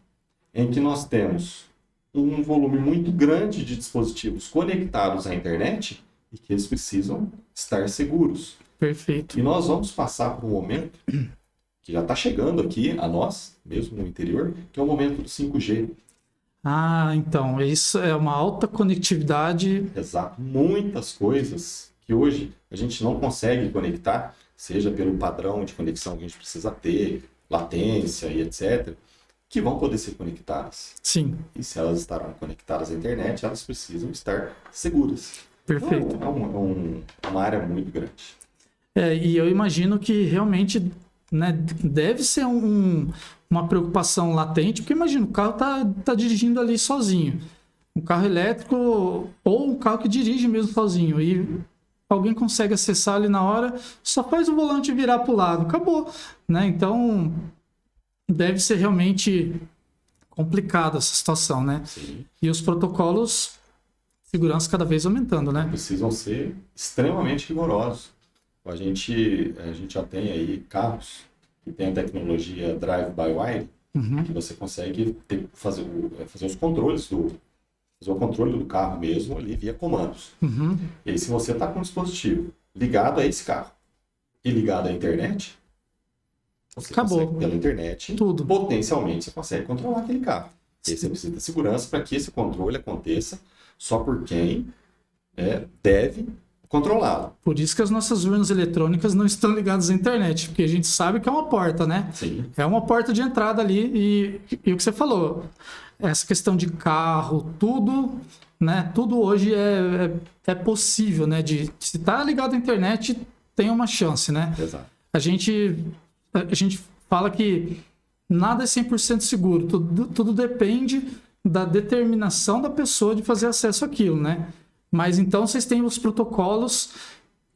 em que nós temos um volume muito grande de dispositivos conectados à internet e que eles precisam estar seguros. Perfeito. E nós vamos passar por um momento que já está chegando aqui a nós, mesmo no interior, que é o momento do 5G. Ah, então, isso é uma alta conectividade. Exato. Muitas coisas que hoje a gente não consegue conectar, seja pelo padrão de conexão que a gente precisa ter, latência e etc., que vão poder ser conectadas. Sim. E se elas estarão conectadas à internet, elas precisam estar seguras. Perfeito. Então, é uma área muito grande. E eu imagino que realmente, né, deve ser uma preocupação latente, porque imagina, o carro tá dirigindo ali sozinho. Um carro elétrico ou um carro que dirige mesmo sozinho. E alguém consegue acessar ali na hora, só faz o volante virar para o lado. Acabou. Né? Então, deve ser realmente complicada essa situação, né? Sim. E os protocolos de segurança cada vez aumentando, né? Precisam ser extremamente rigorosos. A gente já tem aí carros que tem a tecnologia Drive-by-Wire, que você consegue fazer os controles fazer o controle do carro mesmo ali via comandos. E aí, se você está com um dispositivo ligado a esse carro e ligado à internet, você acabou. Consegue, pela internet, tudo. Potencialmente você consegue controlar aquele carro. E aí você precisa ter segurança para que esse controle aconteça só por quem deve controlá-lo. Por isso que as nossas urnas eletrônicas não estão ligadas à internet, porque a gente sabe que é uma porta, né? Sim. É uma porta de entrada ali e o que você falou, essa questão de carro, tudo, né? Tudo hoje é possível, né? Se tá ligado à internet, tem uma chance, né? Exato. A gente fala que nada é 100% seguro, tudo depende da determinação da pessoa de fazer acesso àquilo, né? Mas então vocês têm os protocolos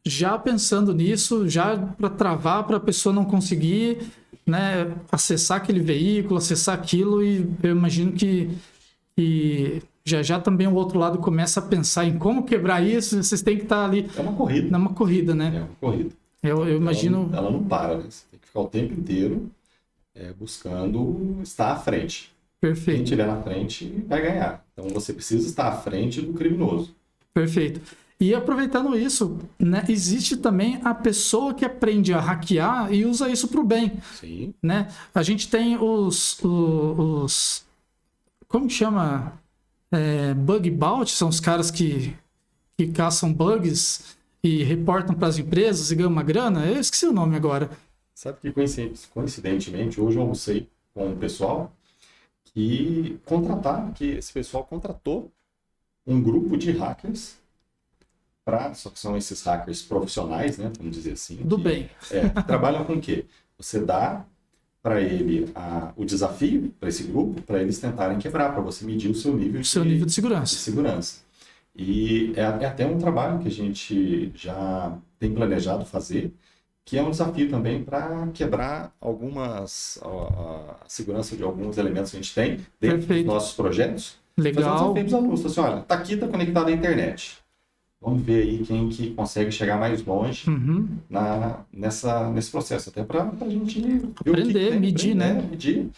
já pensando nisso, já para travar, para a pessoa não conseguir, né, acessar aquele veículo, acessar aquilo, e eu imagino que já também o outro lado começa a pensar em como quebrar isso, vocês têm que estar ali... É uma corrida. É uma corrida, né? É uma corrida. Eu imagino... Ela não para, né? Você tem que ficar o tempo inteiro buscando estar à frente. Perfeito. Quem estiver na frente vai ganhar. Então você precisa estar à frente do criminoso. Perfeito. E aproveitando isso, né, existe também a pessoa que aprende a hackear e usa isso para o bem. Sim. Né? A gente tem os como que chama? Bug bounty, são os caras que caçam bugs e reportam para as empresas e ganham uma grana. Eu esqueci o nome agora. Sabe que coincidentemente hoje eu almocei com um pessoal que esse pessoal contratou um grupo de hackers, só que são esses hackers profissionais, né, vamos dizer assim. Do bem. Trabalham com o quê? Você dá para ele o desafio, para esse grupo, para eles tentarem quebrar, para você medir o seu nível de segurança. E é até um trabalho que a gente já tem planejado fazer, que é um desafio também para quebrar a segurança de alguns elementos que a gente tem dentro dos nossos projetos. Legal. Fazer um desafio para os alunos. Assim, olha, tá conectado à internet. Vamos ver aí quem que consegue chegar mais longe nesse processo. Até para a gente aprender, medir, né? Medir.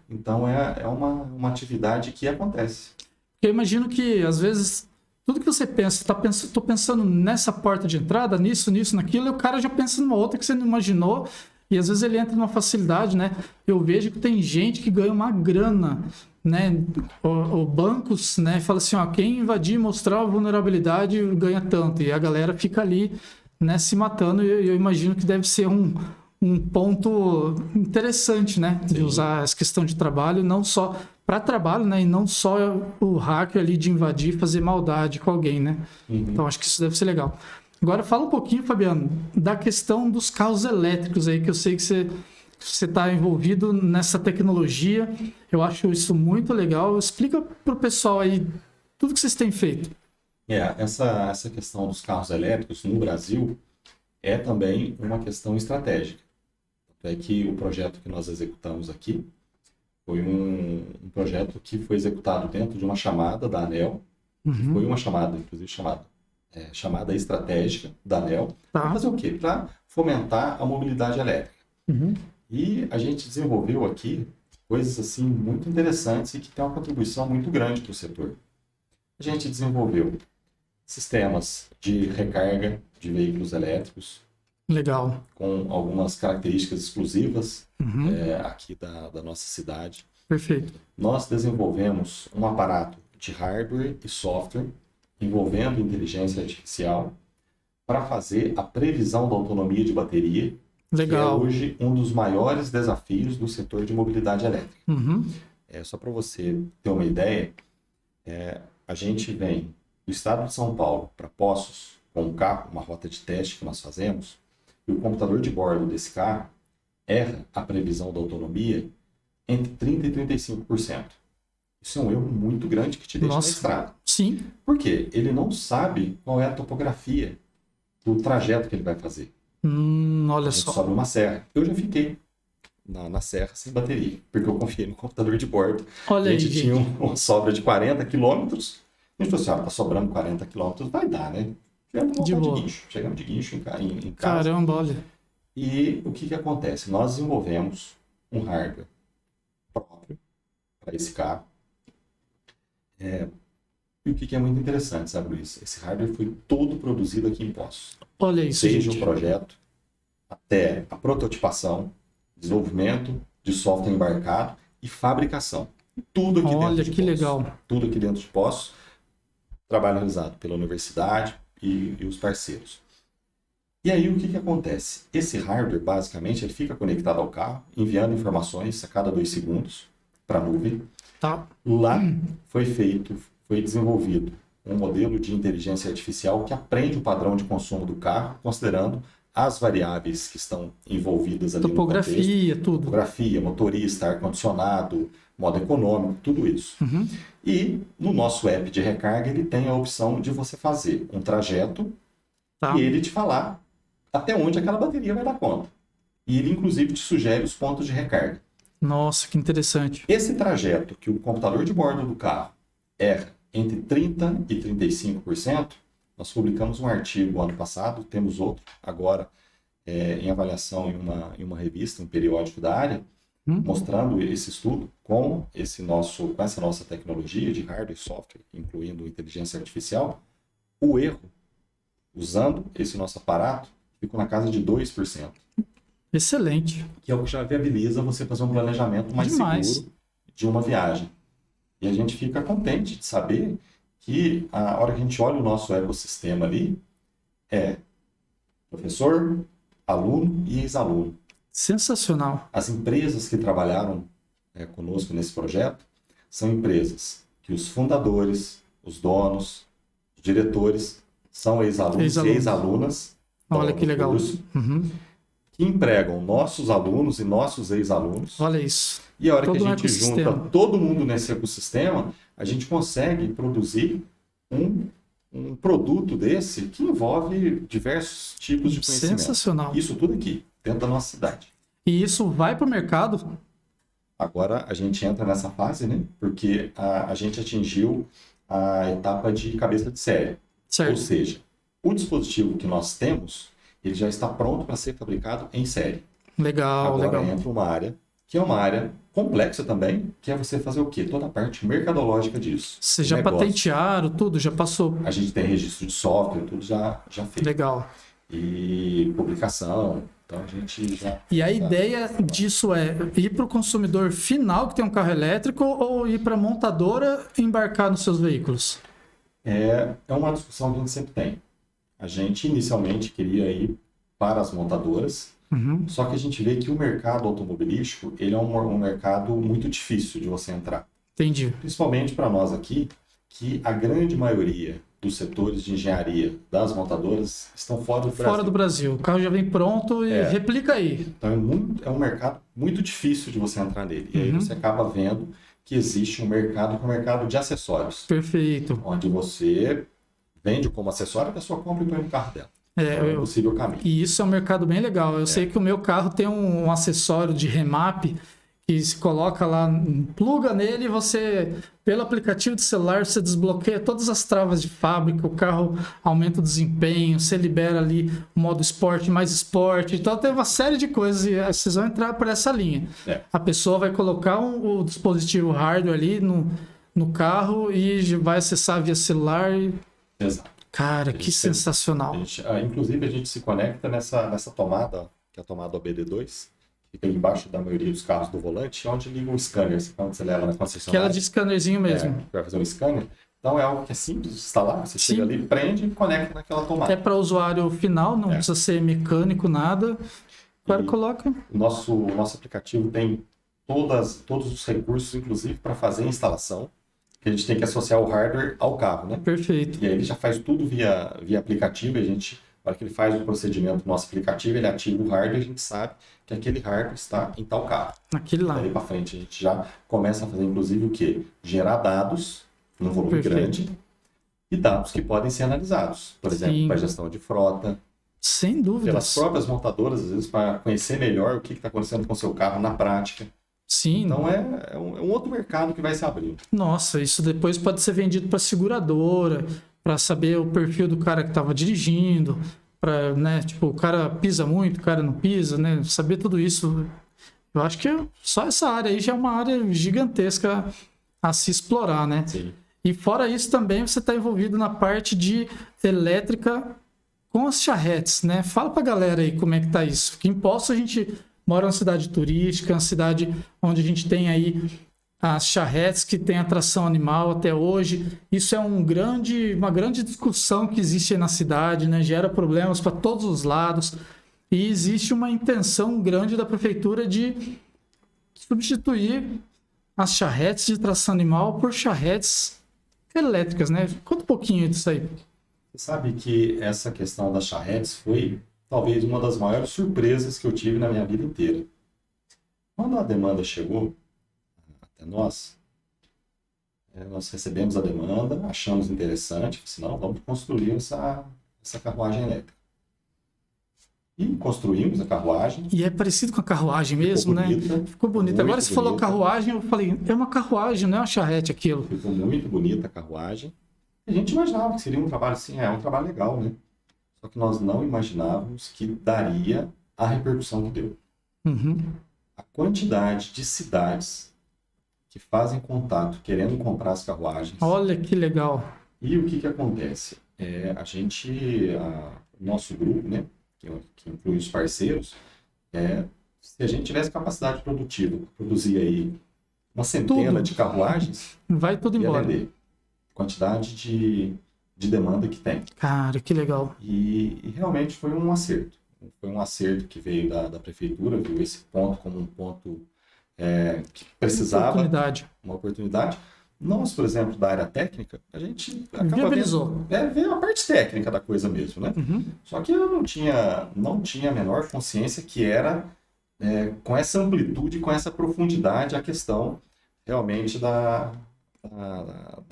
Então, é uma atividade que acontece. Eu imagino que, às vezes, tudo que você pensa, tô pensando nessa porta de entrada, nisso, naquilo, e o cara já pensa numa outra que você não imaginou, e às vezes ele entra numa facilidade, né? Eu vejo que tem gente que ganha uma grana, né? O bancos, né? Fala assim, ó, quem invadir, mostrar a vulnerabilidade ganha tanto, e a galera fica ali, né, se matando, e eu imagino que deve ser um ponto interessante, né, de usar essa questão de trabalho, não só para trabalho, né, e não só o hacker ali de invadir, fazer maldade com alguém, né. Então acho que isso deve ser legal. Agora fala um pouquinho, Fabiano, da questão dos carros elétricos aí, que eu sei que você está envolvido nessa tecnologia. Eu acho isso muito legal. Explica para o pessoal aí tudo que vocês têm feito. Essa questão dos carros elétricos no Brasil é também uma questão estratégica. É que o projeto que nós executamos aqui foi um projeto que foi executado dentro de uma chamada da ANEEL. Foi uma chamada, inclusive chamada estratégica da ANEEL. Para fazer o quê? Para fomentar a mobilidade elétrica. E a gente desenvolveu aqui coisas assim muito interessantes e que têm uma contribuição muito grande para o setor. A gente desenvolveu sistemas de recarga de veículos elétricos. Legal. Com algumas características exclusivas aqui da nossa cidade. Perfeito. Nós desenvolvemos um aparato de hardware e software envolvendo inteligência artificial para fazer a previsão da autonomia de bateria. Legal. Que é hoje um dos maiores desafios do setor de mobilidade elétrica. Só para você ter uma ideia, a gente vem do estado de São Paulo para Poços com um carro, uma rota de teste que nós fazemos, e o computador de bordo desse carro erra a previsão da autonomia entre 30% e 35%. Isso é um erro muito grande que te deixa na estrada. Sim. Por quê? Ele não sabe qual é a topografia do trajeto que ele vai fazer. Olha a gente só. sobe uma serra. Eu já fiquei na serra sem bateria, porque eu confiei no computador de bordo. Olha a gente aí, tinha uma sobra de 40 quilômetros. A gente falou assim, tá sobrando 40 quilômetros, vai dar, né? Chegamos de guincho em casa. Caramba, olha. E o que acontece? Nós desenvolvemos um hardware próprio para esse carro. E o que é muito interessante, sabe, Luiz? Esse hardware foi todo produzido aqui em Poços. Olha isso, Desde gente. o projeto até a prototipação, desenvolvimento de software embarcado e fabricação. Tudo aqui dentro de Poços. Olha que legal. Tudo aqui dentro de Poços. Trabalho realizado pela universidade e os parceiros. E aí o que acontece? Esse hardware, basicamente, ele fica conectado ao carro, enviando informações a cada 2 segundos para a nuvem. Tá. Lá foi desenvolvido um modelo de inteligência artificial que aprende o padrão de consumo do carro, considerando as variáveis que estão envolvidas ali topografia, no contexto. tudo. Topografia, motorista, ar-condicionado, modo econômico, tudo isso. E no nosso app de recarga, ele tem a opção de você fazer um trajeto e ele te falar até onde aquela bateria vai dar conta. E ele, inclusive, te sugere os pontos de recarga. Nossa, que interessante. Esse trajeto que o computador de bordo do carro erra entre 30% e 35%, nós publicamos um artigo ano passado, temos outro agora em avaliação em uma revista, um periódico da área, mostrando esse estudo com essa nossa tecnologia de hardware e software, incluindo inteligência artificial. O erro, usando esse nosso aparato, ficou na casa de 2%. Excelente. Que é o que já viabiliza você fazer um planejamento mais seguro de uma viagem. E a gente fica contente de saber que a hora que a gente olha o nosso ecossistema ali, é professor, aluno e ex-aluno. Sensacional. As empresas que trabalharam conosco nesse projeto são empresas que os fundadores, os donos, os diretores são ex-alunos e ex-alunas. Olha que legal. Que empregam nossos alunos e nossos ex-alunos. Olha isso. E a hora que a gente junta todo mundo nesse ecossistema, a gente consegue produzir um produto desse que envolve diversos tipos de conhecimento. Sensacional. Isso tudo aqui, dentro da nossa cidade. E isso vai para o mercado? Agora a gente entra nessa fase, né? Porque a gente atingiu a etapa de cabeça de série. Certo. Ou seja, o dispositivo que nós temos, ele já está pronto para ser fabricado em série. Legal, Agora legal. entra uma área que é uma área complexa também, que é você fazer o quê? Toda a parte mercadológica disso. Vocês já patentearam tudo, já passou. A gente tem registro de software, tudo já fez. Legal. E publicação, então a gente já... E a ideia disso é ir para o consumidor final que tem um carro elétrico ou ir para a montadora embarcar nos seus veículos? É uma discussão que a gente sempre tem. a gente inicialmente queria ir para as montadoras, só que a gente vê que o mercado automobilístico, ele é um mercado muito difícil de você entrar. Entendi. Principalmente para nós aqui, que a grande maioria dos setores de engenharia das montadoras estão fora do Brasil. Fora do Brasil. O carro já vem pronto e replica aí. Então é um mercado muito difícil de você entrar nele. E aí você acaba vendo que existe um mercado que é um mercado de acessórios. Perfeito. Onde você vende como acessório, a pessoa compra e põe no carro dela. É um possível caminho. E isso é um mercado bem legal. Eu sei que o meu carro tem um acessório de remap que se coloca lá, pluga nele e você, pelo aplicativo de celular, você desbloqueia todas as travas de fábrica, o carro aumenta o desempenho, você libera ali o modo esporte, mais esporte. Então tem uma série de coisas e vocês vão entrar por essa linha. A pessoa vai colocar o dispositivo hardware ali no carro e vai acessar via celular. Exato. Cara, que sensacional. Inclusive, a gente se conecta nessa tomada, que é a tomada OBD2, que fica embaixo da maioria dos carros do volante, onde liga um scanner, quando você leva na concessionária. Aquela de scannerzinho mesmo. Vai fazer um scanner. Então, é algo que é simples de instalar. Você chega ali, prende e conecta naquela tomada. É para o usuário final, não precisa ser mecânico, nada. Agora coloca. O nosso aplicativo tem todos os recursos, inclusive, para fazer a instalação. Que a gente tem que associar o hardware ao carro, né? Perfeito. E aí ele já faz tudo via aplicativo, e a gente, na hora que ele faz o procedimento no nosso aplicativo, ele ativa o hardware, a gente sabe que aquele hardware está em tal carro. Aquele lá. Daí para frente a gente já começa a fazer, inclusive, o quê? Gerar dados num volume grande e dados que podem ser analisados. Por exemplo, para gestão de frota. Sem dúvida. Pelas próprias montadoras, às vezes, para conhecer melhor o que está acontecendo com o seu carro na prática. Sim. Então é um outro mercado que vai se abrir. Nossa, isso depois pode ser vendido para seguradora, para saber o perfil do cara que estava dirigindo, para, né, tipo, o cara pisa muito, o cara não pisa, né? Saber tudo isso. Eu acho que só essa área aí já é uma área gigantesca a se explorar, né? Sim. E fora isso também você está envolvido na parte de elétrica com as charretes, né? Fala para a galera aí como é que tá isso. Porque em Poços a gente mora numa cidade turística, uma cidade onde a gente tem aí as charretes que tem atração animal até hoje. Isso é uma grande discussão que existe aí na cidade, né? Gera problemas para todos os lados. E existe uma intenção grande da prefeitura de substituir as charretes de tração animal por charretes elétricas, né? Conta um pouquinho disso aí. Você sabe que essa questão das charretes foi talvez uma das maiores surpresas que eu tive na minha vida inteira. Quando a demanda chegou até nós recebemos a demanda, achamos interessante, senão vamos construir essa carruagem elétrica. E construímos a carruagem. E é parecido com a carruagem mesmo, bonita, né? Ficou bonito. Agora você falou carruagem, eu falei, é uma carruagem, não é uma charrete aquilo. Ficou muito bonita a carruagem. A gente imaginava que seria um trabalho assim, um trabalho legal, né? Só que nós não imaginávamos que daria a repercussão que deu. A quantidade de cidades que fazem contato querendo comprar as carruagens. Olha que legal. E o que acontece? O nosso grupo, né, que inclui os parceiros, se a gente tivesse capacidade produtiva, produzir aí uma centena de carruagens, vai tudo embora. Vender. Quantidade de demanda que tem. Cara, que legal. E realmente foi um acerto. Foi um acerto que veio da prefeitura, viu esse ponto como um ponto que precisava. Uma oportunidade. Nós, por exemplo, da área técnica, a gente acaba viabilizou. Vendo a parte técnica da coisa mesmo, né? Só que eu não tinha a menor consciência que era com essa amplitude, com essa profundidade, a questão realmente da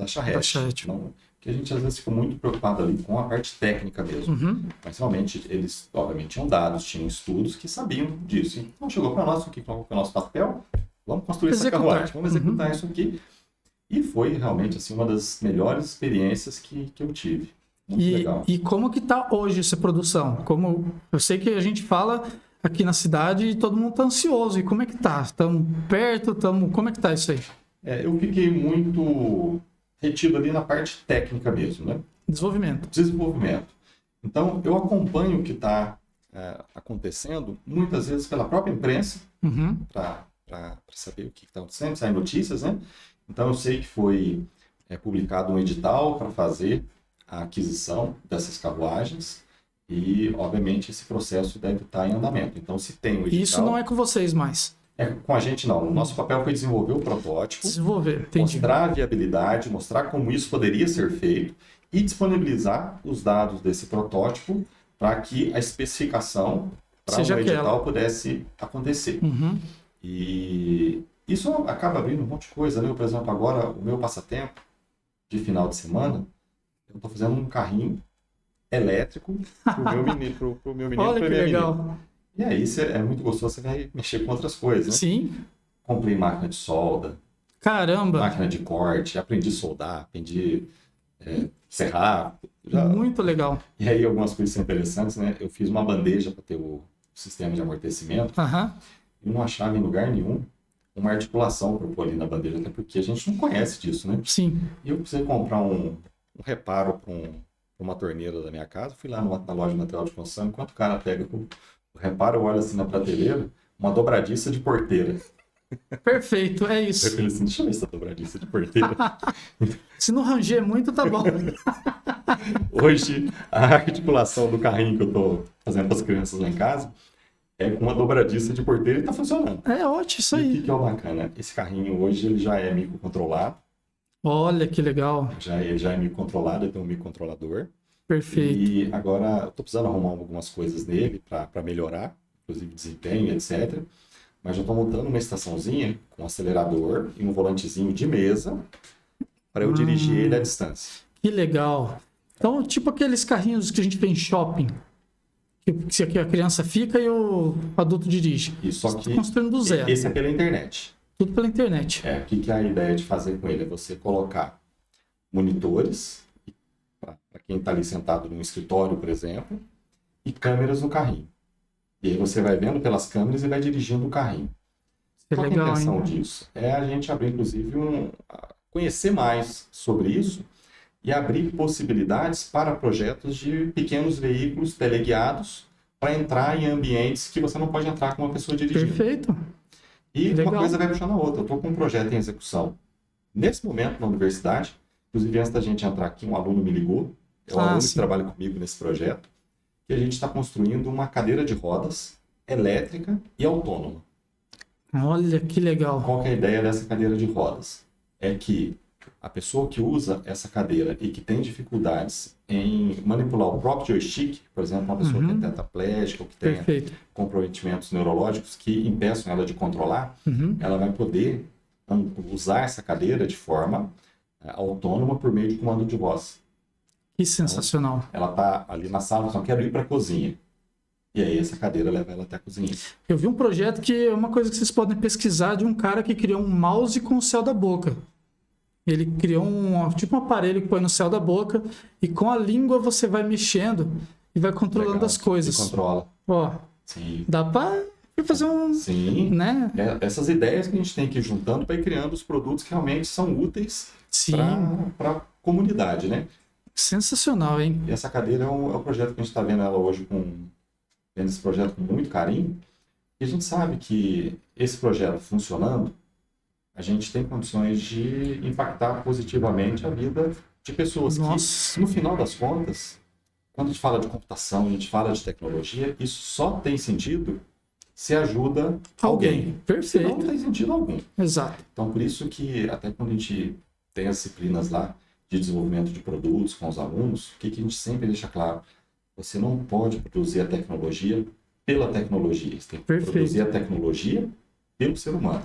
charrete. Não, que a gente às vezes fica muito preocupado ali com a parte técnica mesmo. Mas realmente eles, obviamente, tinham dados, tinham estudos que sabiam disso. Então chegou para nós, qual é o nosso papel? Vamos construir essa carruagem, vamos executar isso aqui. E foi realmente assim, uma das melhores experiências que eu tive. Muito legal. E como que está hoje essa produção? Eu sei que a gente fala aqui na cidade e todo mundo está ansioso. E como é que está? Estamos perto? Como é que está isso aí? Eu fiquei muito retido ali na parte técnica mesmo, né? Desenvolvimento. Então, eu acompanho o que está acontecendo, muitas vezes pela própria imprensa, para saber o que está acontecendo, saem notícias, né? Então, eu sei que foi publicado um edital para fazer a aquisição dessas carruagens e, obviamente, esse processo deve estar em andamento. Então, se tem o edital... Isso não é com vocês mais. Com a gente, não. O nosso papel foi desenvolver o protótipo, Desenvolver, entendi. mostrar a viabilidade, mostrar como isso poderia ser feito e disponibilizar os dados desse protótipo para que a especificação para o edital pudesse acontecer. Uhum. E isso acaba abrindo um monte de coisa, né? Por exemplo, agora, o meu passatempo de final de semana, eu estou fazendo um carrinho elétrico para o meu menino, pro meu menino. Olha que legal. Menina. E aí é muito gostoso, você vai mexer com outras coisas, né? Sim. Comprei máquina de solda. Caramba! Máquina de corte, aprendi a soldar, aprendi serrar. Muito legal. E aí algumas coisas são interessantes, né? Eu fiz uma bandeja para ter o sistema de amortecimento e não achava em lugar nenhum uma articulação para pôr ali na bandeja, até porque a gente não conhece disso, né? Sim. E eu precisei comprar um reparo para uma torneira da minha casa, fui lá na loja de material de construção, enquanto o cara pega o reparo, eu olho assim na prateleira, uma dobradiça de porteira. Perfeito, é isso. Eu falei assim, deixa eu ver essa dobradiça de porteira. Se não ranger muito, tá bom. Hoje, a articulação do carrinho que eu tô fazendo para as crianças lá em casa é com uma dobradiça de porteira e tá funcionando. É ótimo isso aí. E o que é o bacana? Esse carrinho hoje ele já é microcontrolado. Olha que legal. Ele já é microcontrolado, ele tem um microcontrolador. Perfeito. E agora eu tô precisando arrumar algumas coisas nele para melhorar, inclusive desempenho, etc. Mas já estou montando uma estaçãozinha com acelerador e um volantezinho de mesa para eu dirigir ele à distância. Que legal. Então, tipo aqueles carrinhos que a gente tem em shopping, que a criança fica e o adulto dirige. E só que construindo do zero. Esse é pela internet. Tudo pela internet. O que é a ideia de fazer com ele? É você colocar monitores, para quem está ali sentado num escritório, por exemplo, e câmeras no carrinho. E aí você vai vendo pelas câmeras e vai dirigindo o carrinho. Qual é a intenção disso? É a gente abrir, inclusive, conhecer mais sobre isso e abrir possibilidades para projetos de pequenos veículos teleguiados para entrar em ambientes que você não pode entrar com uma pessoa dirigindo. Perfeito. E uma coisa vai puxando a outra. Eu estou com um projeto em execução nesse momento na universidade. Inclusive, antes da gente entrar aqui, um aluno me ligou. É um aluno que trabalha comigo nesse projeto. Que a gente está construindo uma cadeira de rodas elétrica e autônoma. Olha que legal. Qual que é a ideia dessa cadeira de rodas? É que a pessoa que usa essa cadeira e que tem dificuldades em manipular o próprio joystick, por exemplo, uma pessoa que é tetraplégica ou que tenha comprometimentos neurológicos que impeçam ela de controlar, ela vai poder usar essa cadeira de forma autônoma por meio de comando de voz. Que sensacional. Então, ela está ali na sala, só quero ir para a cozinha. E aí essa cadeira leva ela até a cozinha. Eu vi um projeto que é uma coisa que vocês podem pesquisar de um cara que criou um mouse com o céu da boca. Ele criou um aparelho que põe no céu da boca e com a língua você vai mexendo e vai controlando as coisas. Você controla. Ó, sim. Dá para fazer um... Sim. Né? Essas ideias que a gente tem que ir juntando para ir criando os produtos que realmente são úteis para a comunidade, né? Sensacional, hein? E essa cadeira é o projeto que a gente está vendo ela hoje vendo esse projeto com muito carinho. E a gente sabe que esse projeto funcionando, a gente tem condições de impactar positivamente a vida de pessoas que, no final das contas, quando a gente fala de computação, a gente fala de tecnologia, isso só tem sentido se ajuda alguém. Perfeito. Senão não tem sentido algum. Exato. Então, por isso que até quando a gente tem as disciplinas lá de desenvolvimento de produtos com os alunos, o que a gente sempre deixa claro? Você não pode produzir a tecnologia pela tecnologia. Você tem que produzir a tecnologia pelo ser humano.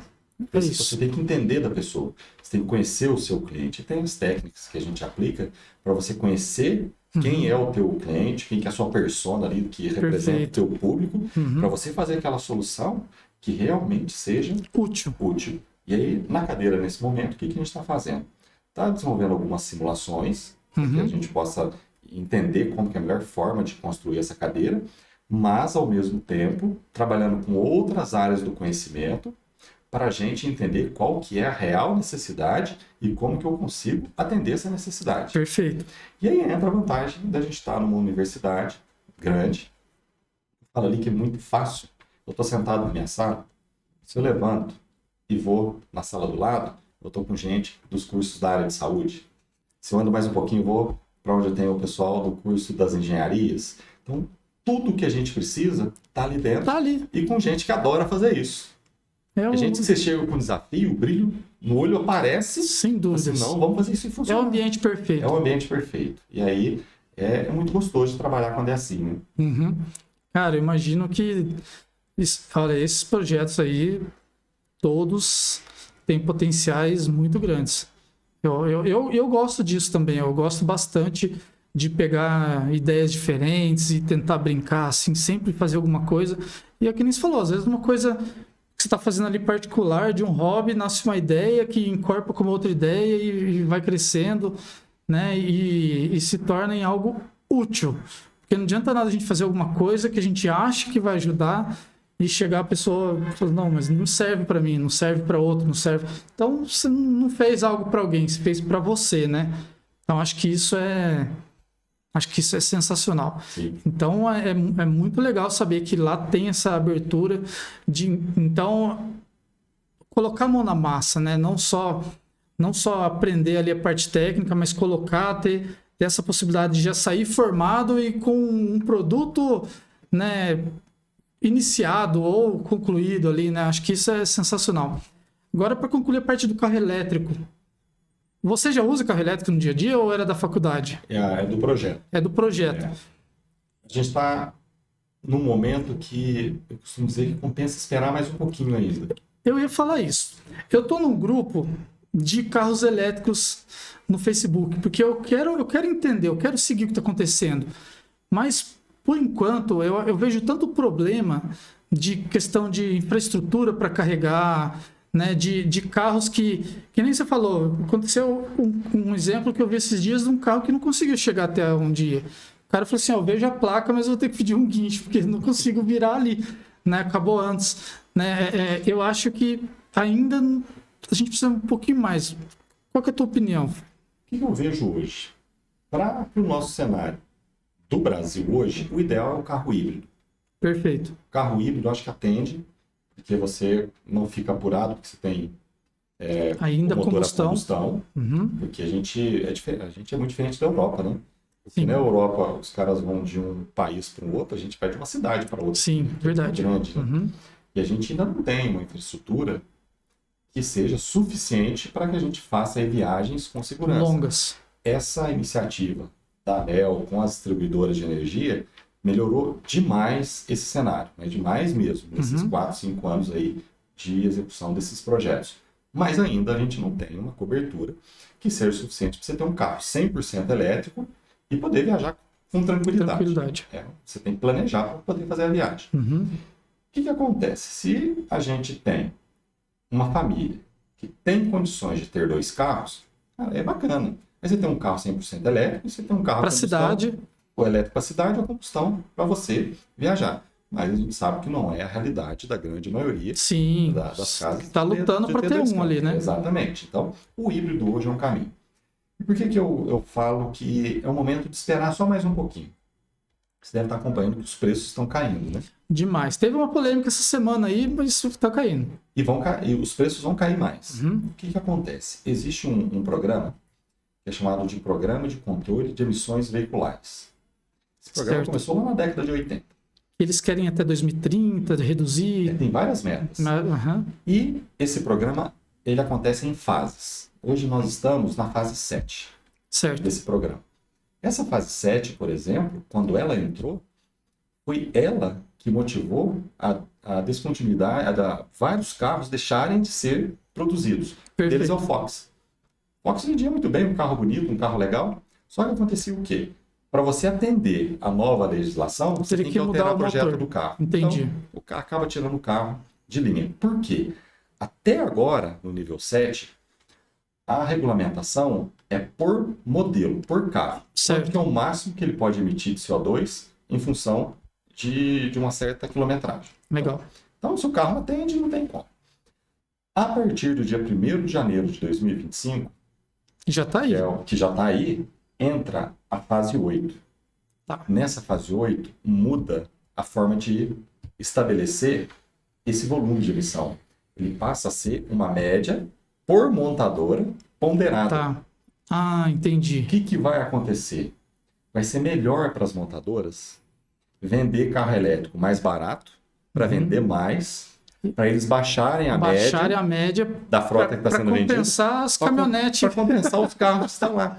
Você tem que entender da pessoa. Você tem que conhecer o seu cliente. E tem as técnicas que a gente aplica para você conhecer quem é o teu cliente, quem que é a sua persona ali, que representa o teu público, para você fazer aquela solução que realmente seja útil. E aí, na cadeira, nesse momento, o que a gente está fazendo? Está desenvolvendo algumas simulações para que a gente possa entender como que é a melhor forma de construir essa cadeira, mas, ao mesmo tempo, trabalhando com outras áreas do conhecimento para a gente entender qual que é a real necessidade e como que eu consigo atender essa necessidade. Perfeito. E aí entra a vantagem da gente estar numa universidade grande. Eu falo ali que é muito fácil. Eu estou sentado na minha sala, se eu levanto e vou na sala do lado, eu estou com gente dos cursos da área de saúde. Se eu ando mais um pouquinho, vou para onde eu tenho o pessoal do curso das engenharias. Então, tudo que a gente precisa está ali dentro. Tá ali. E com gente que adora fazer isso. A gente, se você chega com um desafio, o brilho no olho aparece. Sem dúvidas. Assim, não, vamos fazer isso e funcionar. É o ambiente perfeito. É o ambiente perfeito. E aí, é muito gostoso de trabalhar quando é assim, né? Uhum. Cara, eu imagino que, olha, esses projetos aí, todos têm potenciais muito grandes. Eu gosto disso também, eu gosto bastante de pegar ideias diferentes e tentar brincar, assim, sempre fazer alguma coisa. E é que nem você falou, às vezes uma coisa que você está fazendo ali particular, de um hobby, nasce uma ideia que incorpora com uma outra ideia e vai crescendo, né? E se torna em algo útil. Porque não adianta nada a gente fazer alguma coisa que a gente acha que vai ajudar e chegar a pessoa e falar, não, mas não serve para mim, não serve para outro, não serve. Então, você não fez algo para alguém, você fez para você, né? Então, acho que isso é sensacional. Sim. Então, é muito legal saber que lá tem essa abertura de, então, colocar a mão na massa, né? Não só aprender ali a parte técnica, mas ter essa possibilidade de já sair formado e com um produto, né, iniciado ou concluído ali, né? Acho que isso é sensacional. Agora, para concluir a parte do carro elétrico, você já usa carro elétrico no dia a dia ou era da faculdade? É do projeto. É do projeto. A gente está num momento que eu costumo dizer que compensa esperar mais um pouquinho ainda. Eu ia falar isso. Eu estou num grupo de carros elétricos no Facebook, porque eu quero entender, eu quero seguir o que está acontecendo. Mas, por enquanto, eu vejo tanto problema de questão de infraestrutura para carregar, né, de carros que nem você falou, aconteceu um exemplo que eu vi esses dias de um carro que não conseguiu chegar até um dia. O cara falou assim, eu vejo a placa, mas eu vou ter que pedir um guincho, porque não consigo virar ali, né, acabou antes. Né? Eu acho que ainda a gente precisa um pouquinho mais. Qual que é a tua opinião? O que eu vejo hoje? Para o nosso cenário do Brasil hoje, o ideal é o carro híbrido. Perfeito. O carro híbrido, eu acho que atende, porque você não fica apurado, porque você tem ainda o motor combustão. a combustão, Uhum. porque a gente é muito diferente da Europa, né? Porque Sim. na Europa os caras vão de um país para o outro, a gente vai de uma cidade para outra. Sim, verdade. Grande, né? Uhum. E a gente ainda não tem uma infraestrutura que seja suficiente para que a gente faça aí viagens com segurança. Longas. Essa iniciativa da ANEEL com as distribuidoras de energia melhorou demais esse cenário, né? Demais mesmo, nesses 4, 5 anos aí de execução desses projetos. Mas ainda a gente não tem uma cobertura que seja suficiente para você ter um carro 100% elétrico e poder viajar com tranquilidade. Você tem que planejar para poder fazer a viagem. Uhum. O que acontece? Se a gente tem uma família que tem condições de ter 2 carros, é bacana. Mas você tem um carro 100% elétrico e você tem um carro para a cidade, o elétrico para a cidade ou a combustão para você viajar. Mas a gente sabe que não é a realidade da grande maioria sim, das casas. Está lutando para ter um ali, né? Exatamente. Então, o híbrido hoje é um caminho. E por que eu falo que é o momento de esperar só mais um pouquinho? Você deve estar acompanhando que os preços estão caindo, né? Demais. Teve uma polêmica essa semana aí, mas isso está caindo. E os preços vão cair mais. Uhum. O que acontece? Existe um programa que é chamado de Programa de Controle de Emissões Veiculares. Esse programa começou lá na década de 80. Eles querem até 2030 reduzir. Tem várias metas. Uhum. E esse programa, ele acontece em fases. Hoje nós estamos na fase 7 desse programa. Essa fase 7, por exemplo, quando ela entrou, foi ela que motivou a descontinuidade, vários carros deixarem de ser produzidos. Perfeito. Deles é o Fox. O Fox vendia muito bem, um carro bonito, um carro legal, só que acontecia o quê? Para você atender a nova legislação, você tem que alterar o projeto do carro. Entendi. Então, o carro acaba tirando o carro de linha. Por quê? Até agora, no nível 7, a regulamentação é por modelo, por carro. Certo. Que é o máximo que ele pode emitir de CO2 em função de uma certa quilometragem. Legal. Então, se o carro atende, não tem como. A partir do dia 1º de janeiro de 2025, já está aí. Que já está aí, entra a fase 8. Tá. Nessa fase 8, muda a forma de estabelecer esse volume de emissão. Ele passa a ser uma média por montadora ponderada. Tá. Ah, entendi. O que vai acontecer? vai ser melhor para as montadoras vender carro elétrico mais barato, para vender mais, para eles baixarem a média da frota que está sendo vendida. Para compensar as caminhonetes. Para compensar os carros que estão lá.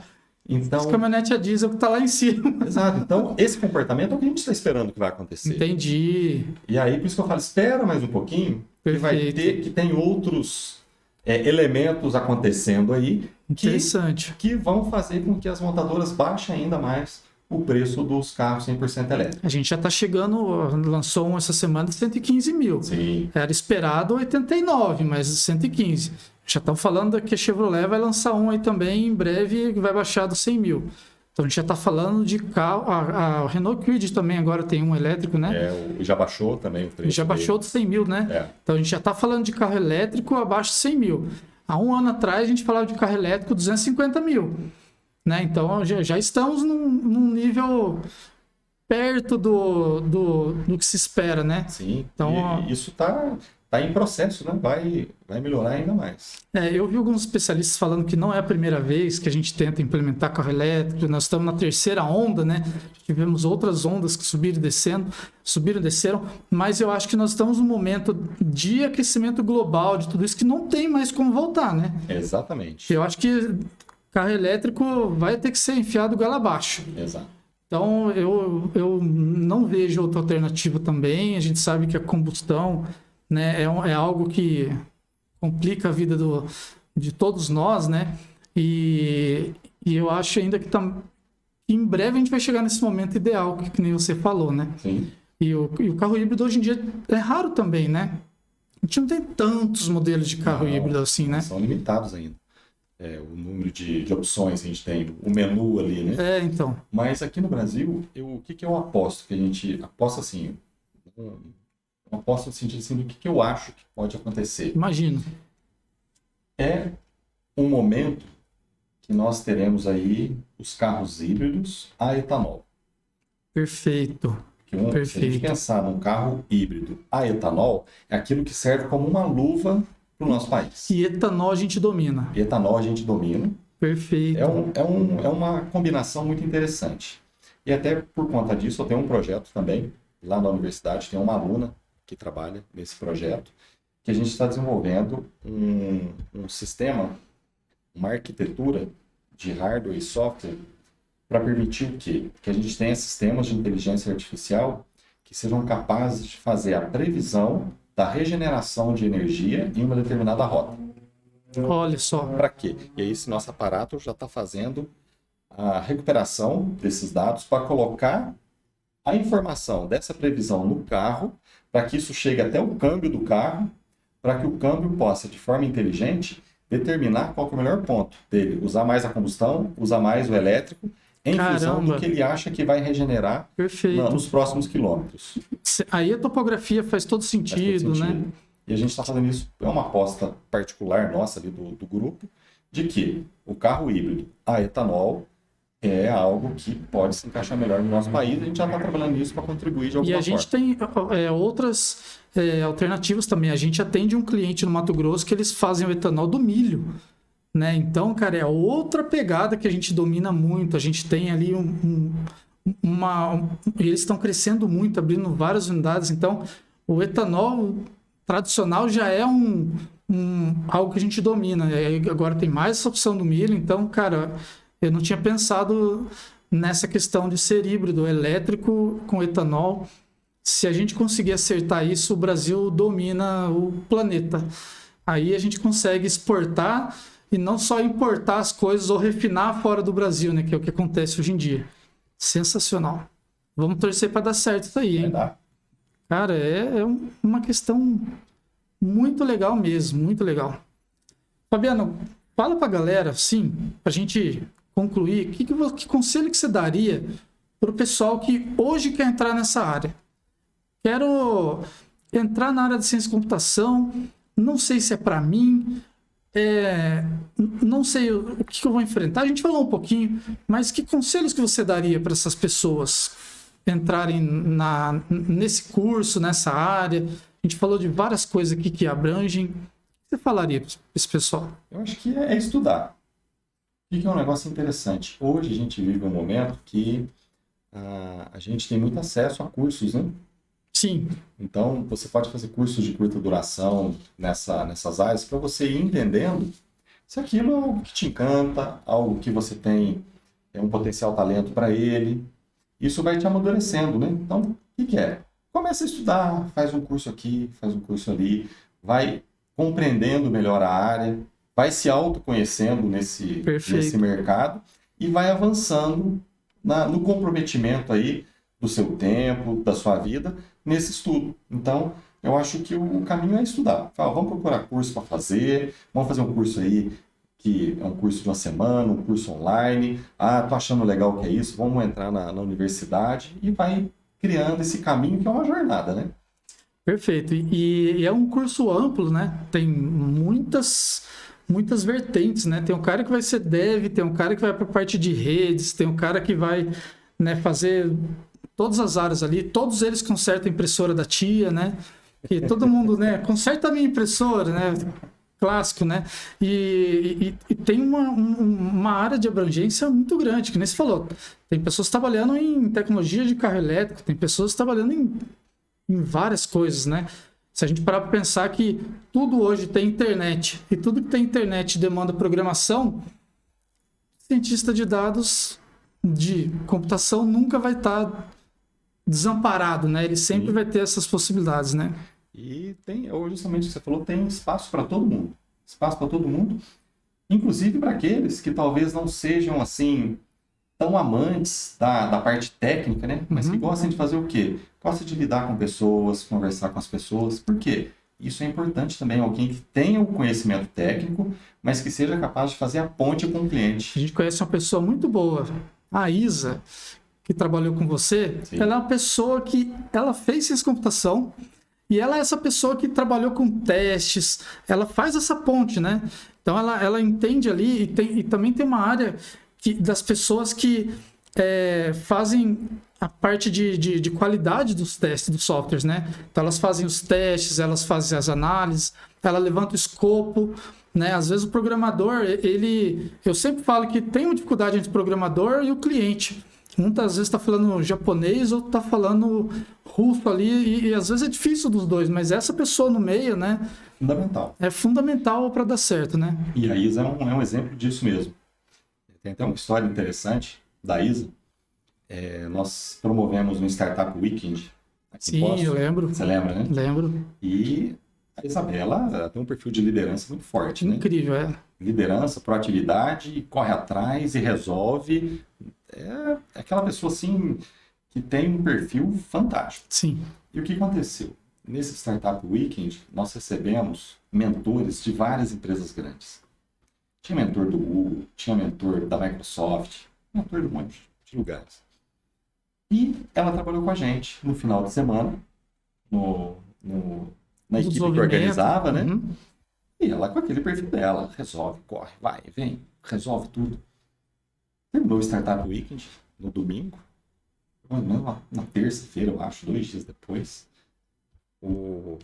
Então, as caminhonetes a diesel que está lá em cima. Exato. Então, esse comportamento é o que a gente está esperando que vai acontecer. Entendi. E aí, por isso que eu falo, espera mais um pouquinho, que tem outros elementos acontecendo aí que vão fazer com que as montadoras baixem ainda mais o preço dos carros 100% elétricos. A gente já está chegando, lançou um essa semana de 115 mil. Sim. Era esperado 89, mas 115. Já estão falando que a Chevrolet vai lançar um aí também em breve que vai baixar dos 100 mil. Então a gente já está falando de carro. A Renault Kwid também agora tem um elétrico, né? Já baixou também o preço. Já baixou dos 100 mil, né? Então a gente já está falando de carro elétrico abaixo de 100 mil. Há um ano atrás a gente falava de carro elétrico 250 mil. Né? Então já estamos num nível perto do que se espera, né? Sim, então, isso está em processo, né? Vai melhorar ainda mais. Eu vi alguns especialistas falando que não é a primeira vez que a gente tenta implementar carro elétrico, nós estamos na terceira onda, né? Tivemos outras ondas que subiram e desceram, mas eu acho que nós estamos num momento de aquecimento global, de tudo isso, que não tem mais como voltar, né? Exatamente. Eu acho que carro elétrico vai ter que ser enfiado goela abaixo. Exato. Então, eu não vejo outra alternativa também. A gente sabe que a combustão, né, é algo que complica a vida de todos nós, né? E eu acho ainda que em breve a gente vai chegar nesse momento ideal, que nem você falou, né? Sim. E o carro híbrido hoje em dia é raro também, né? A gente não tem tantos modelos de carro híbrido assim, né? São limitados ainda. O número de opções que a gente tem, o menu ali, né? Então. Mas aqui no Brasil, o que eu aposto? Que a gente aposta assim, uma aposta no sentido assim, do que eu acho que pode acontecer. Imagino. É um momento que nós teremos aí os carros híbridos a etanol. Perfeito. Se a gente pensar num carro híbrido a etanol, é aquilo que serve como uma luva para o nosso país. E etanol a gente domina. Perfeito. É uma combinação muito interessante. E até por conta disso, eu tenho um projeto também, lá na universidade, tem uma aluna que trabalha nesse projeto, que a gente está desenvolvendo um sistema, uma arquitetura de hardware e software para permitir o quê? Que a gente tenha sistemas de inteligência artificial que sejam capazes de fazer a previsão da regeneração de energia em uma determinada rota. Olha só. Para quê? E aí esse nosso aparato já está fazendo a recuperação desses dados para colocar a informação dessa previsão no carro, para que isso chegue até o câmbio do carro, para que o câmbio possa, de forma inteligente, determinar qual que é o melhor ponto dele. Usar mais a combustão, usar mais o elétrico, em função do que ele acha que vai regenerar nos próximos quilômetros. Aí a topografia faz todo sentido, né? E a gente está fazendo isso, é uma aposta particular nossa ali do grupo, de que o carro híbrido a etanol é algo que pode se encaixar melhor no nosso país. A gente já está trabalhando nisso para contribuir de alguma forma. E a gente tem outras alternativas também. A gente atende um cliente no Mato Grosso que eles fazem o etanol do milho. Né? Então, cara, é outra pegada que a gente domina muito. A gente tem ali eles estão crescendo muito, abrindo várias unidades. Então, o etanol tradicional já é algo que a gente domina. Agora tem mais essa opção do milho. Então, cara, eu não tinha pensado nessa questão de ser híbrido, elétrico com etanol. Se a gente conseguir acertar isso, o Brasil domina o planeta. Aí a gente consegue exportar e não só importar as coisas ou refinar fora do Brasil, né? Que é o que acontece hoje em dia. Sensacional. Vamos torcer para dar certo isso aí, hein? Cara, é uma questão muito legal mesmo, muito legal. Fabiano, fala para a galera, sim, para a gente concluir, que conselho que você daria para o pessoal que hoje quer entrar nessa área? Quero entrar na área de ciência de computação, não sei se é para mim, não sei o que eu vou enfrentar. A gente falou um pouquinho, mas que conselhos que você daria para essas pessoas entrarem nesse curso, nessa área? A gente falou de várias coisas aqui que abrangem. O que você falaria para esse pessoal? Eu acho que é estudar. O que é um negócio interessante? Hoje a gente vive um momento que a gente tem muito acesso a cursos, né? Sim, Então, você pode fazer cursos de curta duração nessas áreas para você ir entendendo se aquilo é algo que te encanta, algo que você tem um potencial talento para ele. Isso vai te amadurecendo, né? Então, o que é? Começa a estudar, faz um curso aqui, faz um curso ali, vai compreendendo melhor a área, vai se autoconhecendo nesse perfeito. mercado e vai avançando no comprometimento aí do seu tempo, da sua vida, nesse estudo. Então, eu acho que o caminho é estudar. Fala, vamos procurar curso para fazer, vamos fazer um curso aí que é um curso de uma semana, um curso online. Ah, tô achando legal que é isso, vamos entrar na universidade e vai criando esse caminho que é uma jornada, né? Perfeito. E é um curso amplo, né? Tem muitas vertentes, né? Tem um cara que vai ser dev, tem um cara que vai para a parte de redes, tem um cara que vai, né, fazer todas as áreas ali, todos eles consertam a impressora da tia, né? E todo mundo, né, conserta a minha impressora, né? Clássico, né? E tem uma área de abrangência muito grande, que nem você falou. Tem pessoas trabalhando em tecnologia de carro elétrico, tem pessoas trabalhando em várias coisas, né? Se a gente parar para pensar que tudo hoje tem internet e tudo que tem internet demanda programação, cientista de dados de computação nunca vai estar desamparado, né? Ele sempre Sim. vai ter essas possibilidades, né? E tem, ou justamente o que você falou, tem espaço para todo mundo. Espaço para todo mundo, inclusive para aqueles que talvez não sejam assim tão amantes da parte técnica, né? Mas que gostam de fazer o quê? Gosta de lidar com pessoas, conversar com as pessoas. Por quê? Isso é importante também, alguém que tenha o conhecimento técnico, mas que seja capaz de fazer a ponte com o cliente. A gente conhece uma pessoa muito boa, a Isa, que trabalhou com você. Sim. Ela é uma pessoa que ela fez ciência de computação e ela é essa pessoa que trabalhou com testes, ela faz essa ponte, né? Então ela entende ali e também tem uma área das pessoas que fazem a parte de qualidade dos testes dos softwares, né? Então elas fazem os testes, elas fazem as análises, ela levanta o escopo, né? Às vezes o programador, eu sempre falo que tem uma dificuldade entre o programador e o cliente. Muitas vezes está falando japonês ou está falando russo ali, e às vezes é difícil dos dois, mas essa pessoa no meio, né? Fundamental. É fundamental para dar certo, né? E a Isa é um exemplo disso mesmo. Tem até uma história interessante da Isa. Nós promovemos um Startup Weekend aqui em Sim, Poços. eu lembro. Você lembra, né? Lembro. E a Isabela, ela tem um perfil de liderança muito forte, né? Incrível, Liderança, proatividade, corre atrás e resolve. É aquela pessoa, assim, que tem um perfil fantástico. Sim. E o que aconteceu? Nesse Startup Weekend, nós recebemos mentores de várias empresas grandes. Tinha mentor do Google, tinha mentor da Microsoft, mentor de um monte de lugares. E ela trabalhou com a gente no final de semana, na equipe que organizava, né? Uhum. E ela com aquele perfil dela, resolve, corre, vai, vem, resolve tudo. Terminou o Startup Weekend no domingo, na terça-feira, eu acho, 2 dias depois, o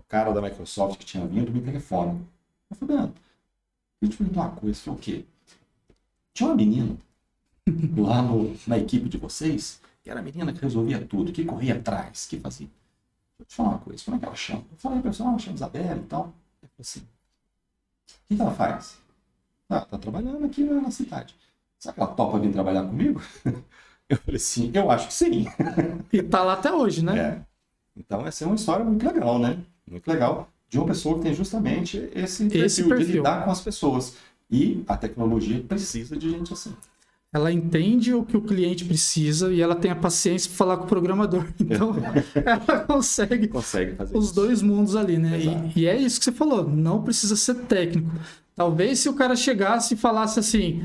cara da Microsoft que tinha vindo me telefona. Eu falei, Fabiano, eu te perguntar uma coisa, foi o quê? Tinha uma menina lá na equipe de vocês, que era a menina que resolvia tudo, que corria atrás, que fazia. Deixa eu te falar uma coisa, como é que ela chama? Eu falei, pessoal, ela chama Isabela e tal. Eu falei assim, o que ela faz? Ah, tá trabalhando aqui na cidade. Será que ela topa vir trabalhar comigo? Eu falei assim, eu acho que sim. E tá lá até hoje, né? Então essa é uma história muito legal, né? Muito legal. De uma pessoa que tem justamente esse perfil de lidar com as pessoas. E a tecnologia precisa de gente assim. Ela entende o que o cliente precisa e ela tem a paciência para falar com o programador. Então, ela consegue fazer os dois mundos ali, né? E é isso que você falou, não precisa ser técnico. Talvez se o cara chegasse e falasse assim,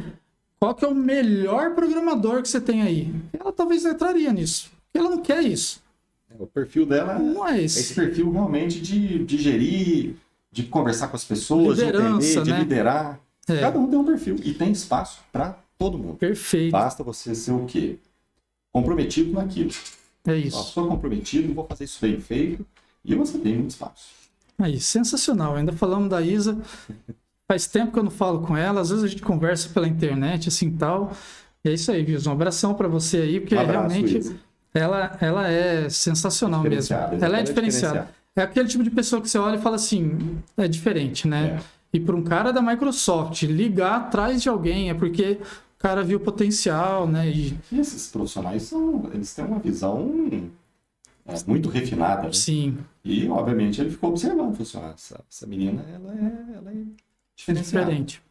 qual que é o melhor programador que você tem aí? Ela talvez não entraria nisso. Ela não quer isso. O perfil dela não é esse perfil realmente de gerir, de conversar com as pessoas, liderança, de entender, né? de liderar. Cada um tem um perfil e tem espaço para todo mundo. Perfeito. Basta você ser o quê? Comprometido naquilo. É isso. Eu sou comprometido, vou fazer isso bem feito e você tem muito espaço. Aí, sensacional. Ainda falamos da Isa. Faz tempo que eu não falo com ela. Às vezes a gente conversa pela internet, assim, tal. E é isso aí, Wilson. Um abração para você aí, porque Um abraço, realmente Wilson. ela é sensacional mesmo. Diferenciada, Ela é ela é diferenciada. diferenciada. É aquele tipo de pessoa que você olha e fala assim, é diferente, né? É. E para um cara da Microsoft ligar atrás de alguém é porque o cara viu potencial, né? E E esses profissionais eles têm uma visão muito refinada, né? sim, E, obviamente, ele ficou observando, falou assim, essa menina, ela é diferenciada. diferente.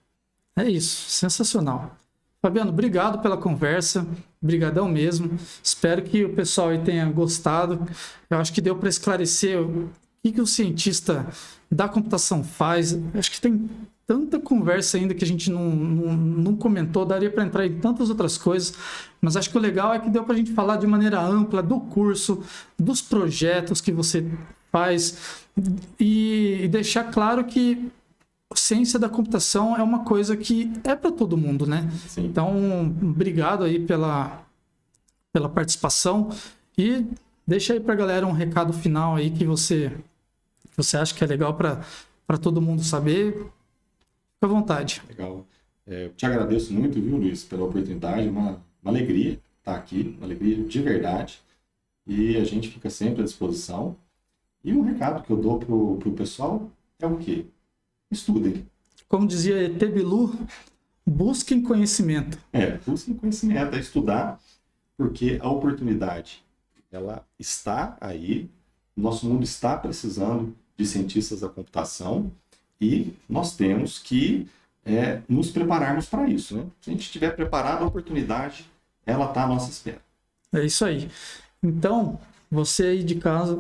É isso, sensacional. Fabiano, obrigado pela conversa, brigadão mesmo. Espero que o pessoal aí tenha gostado. Eu acho que deu para esclarecer o que o cientista da computação faz. Eu acho que tem tanta conversa ainda que a gente não comentou, daria para entrar em tantas outras coisas, mas acho que o legal é que deu para a gente falar de maneira ampla do curso, dos projetos que você faz e deixar claro que ciência da computação é uma coisa que é para todo mundo, né? Sim. Então, obrigado aí pela participação e deixa aí para a galera um recado final aí que você acha que é legal para todo mundo saber. Fica à vontade. Legal. Eu te agradeço muito, viu, Luiz, pela oportunidade. Uma alegria estar aqui, uma alegria de verdade. E a gente fica sempre à disposição. E um recado que eu dou pro pessoal é o quê? Estudem. Como dizia ET Bilu, busquem conhecimento. Busquem conhecimento, é estudar, porque a oportunidade, ela está aí, nosso mundo está precisando de cientistas da computação e nós temos que nos prepararmos para isso, né? Se a gente estiver preparado, a oportunidade, ela está à nossa espera. É isso aí. Então, você aí de casa,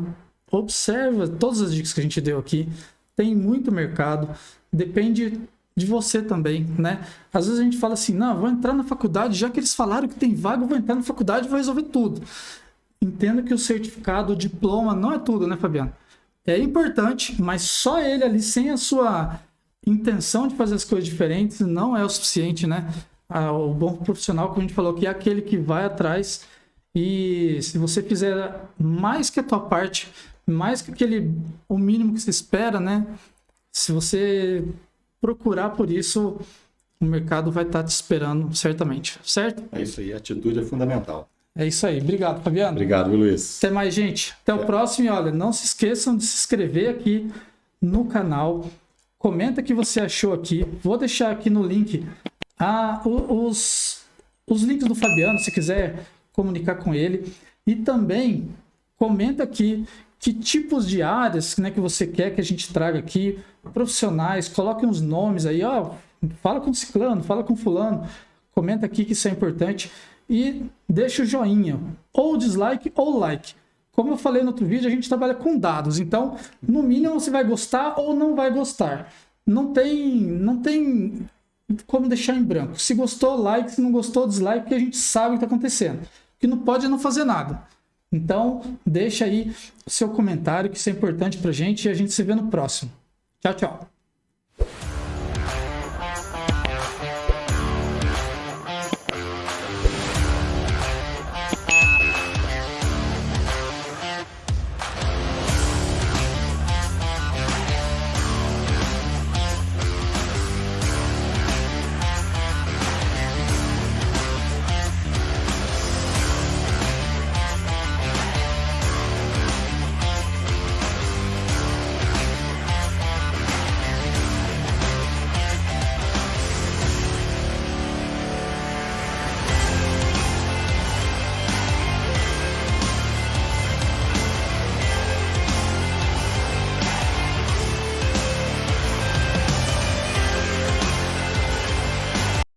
observa todas as dicas que a gente deu aqui. Tem muito mercado, depende de você também, né? Às vezes a gente fala assim, não, vou entrar na faculdade, já que eles falaram que tem vaga, eu vou entrar na faculdade e vou resolver tudo. Entenda que o certificado, o diploma, não é tudo, né, Fabiano? É importante, mas só ele ali, sem a sua intenção de fazer as coisas diferentes, não é o suficiente, né? O bom profissional, como a gente falou, que é aquele que vai atrás e se você fizer mais que a tua parte, mais que o mínimo que se espera, né? Se você procurar por isso, o mercado vai estar te esperando certamente, certo? É isso aí, a atitude é fundamental. É isso aí. Obrigado, Fabiano. Obrigado, Luiz. Até mais, gente. Até o próximo. E olha, não se esqueçam de se inscrever aqui no canal. Comenta o que você achou aqui. Vou deixar aqui no link os links do Fabiano, se quiser comunicar com ele. E também comenta aqui que tipos de áreas, né, que você quer que a gente traga aqui, profissionais, coloque uns nomes aí, ó, fala com ciclano, fala com fulano, comenta aqui que isso é importante e deixa o joinha, ou dislike ou like. Como eu falei no outro vídeo, a gente trabalha com dados, então, no mínimo você vai gostar ou não vai gostar. Não tem como deixar em branco. Se gostou, like, se não gostou, dislike, porque a gente sabe o que está acontecendo. O que não pode é não fazer nada. Então, deixa aí o seu comentário, que isso é importante pra gente, e a gente se vê no próximo. Tchau, tchau.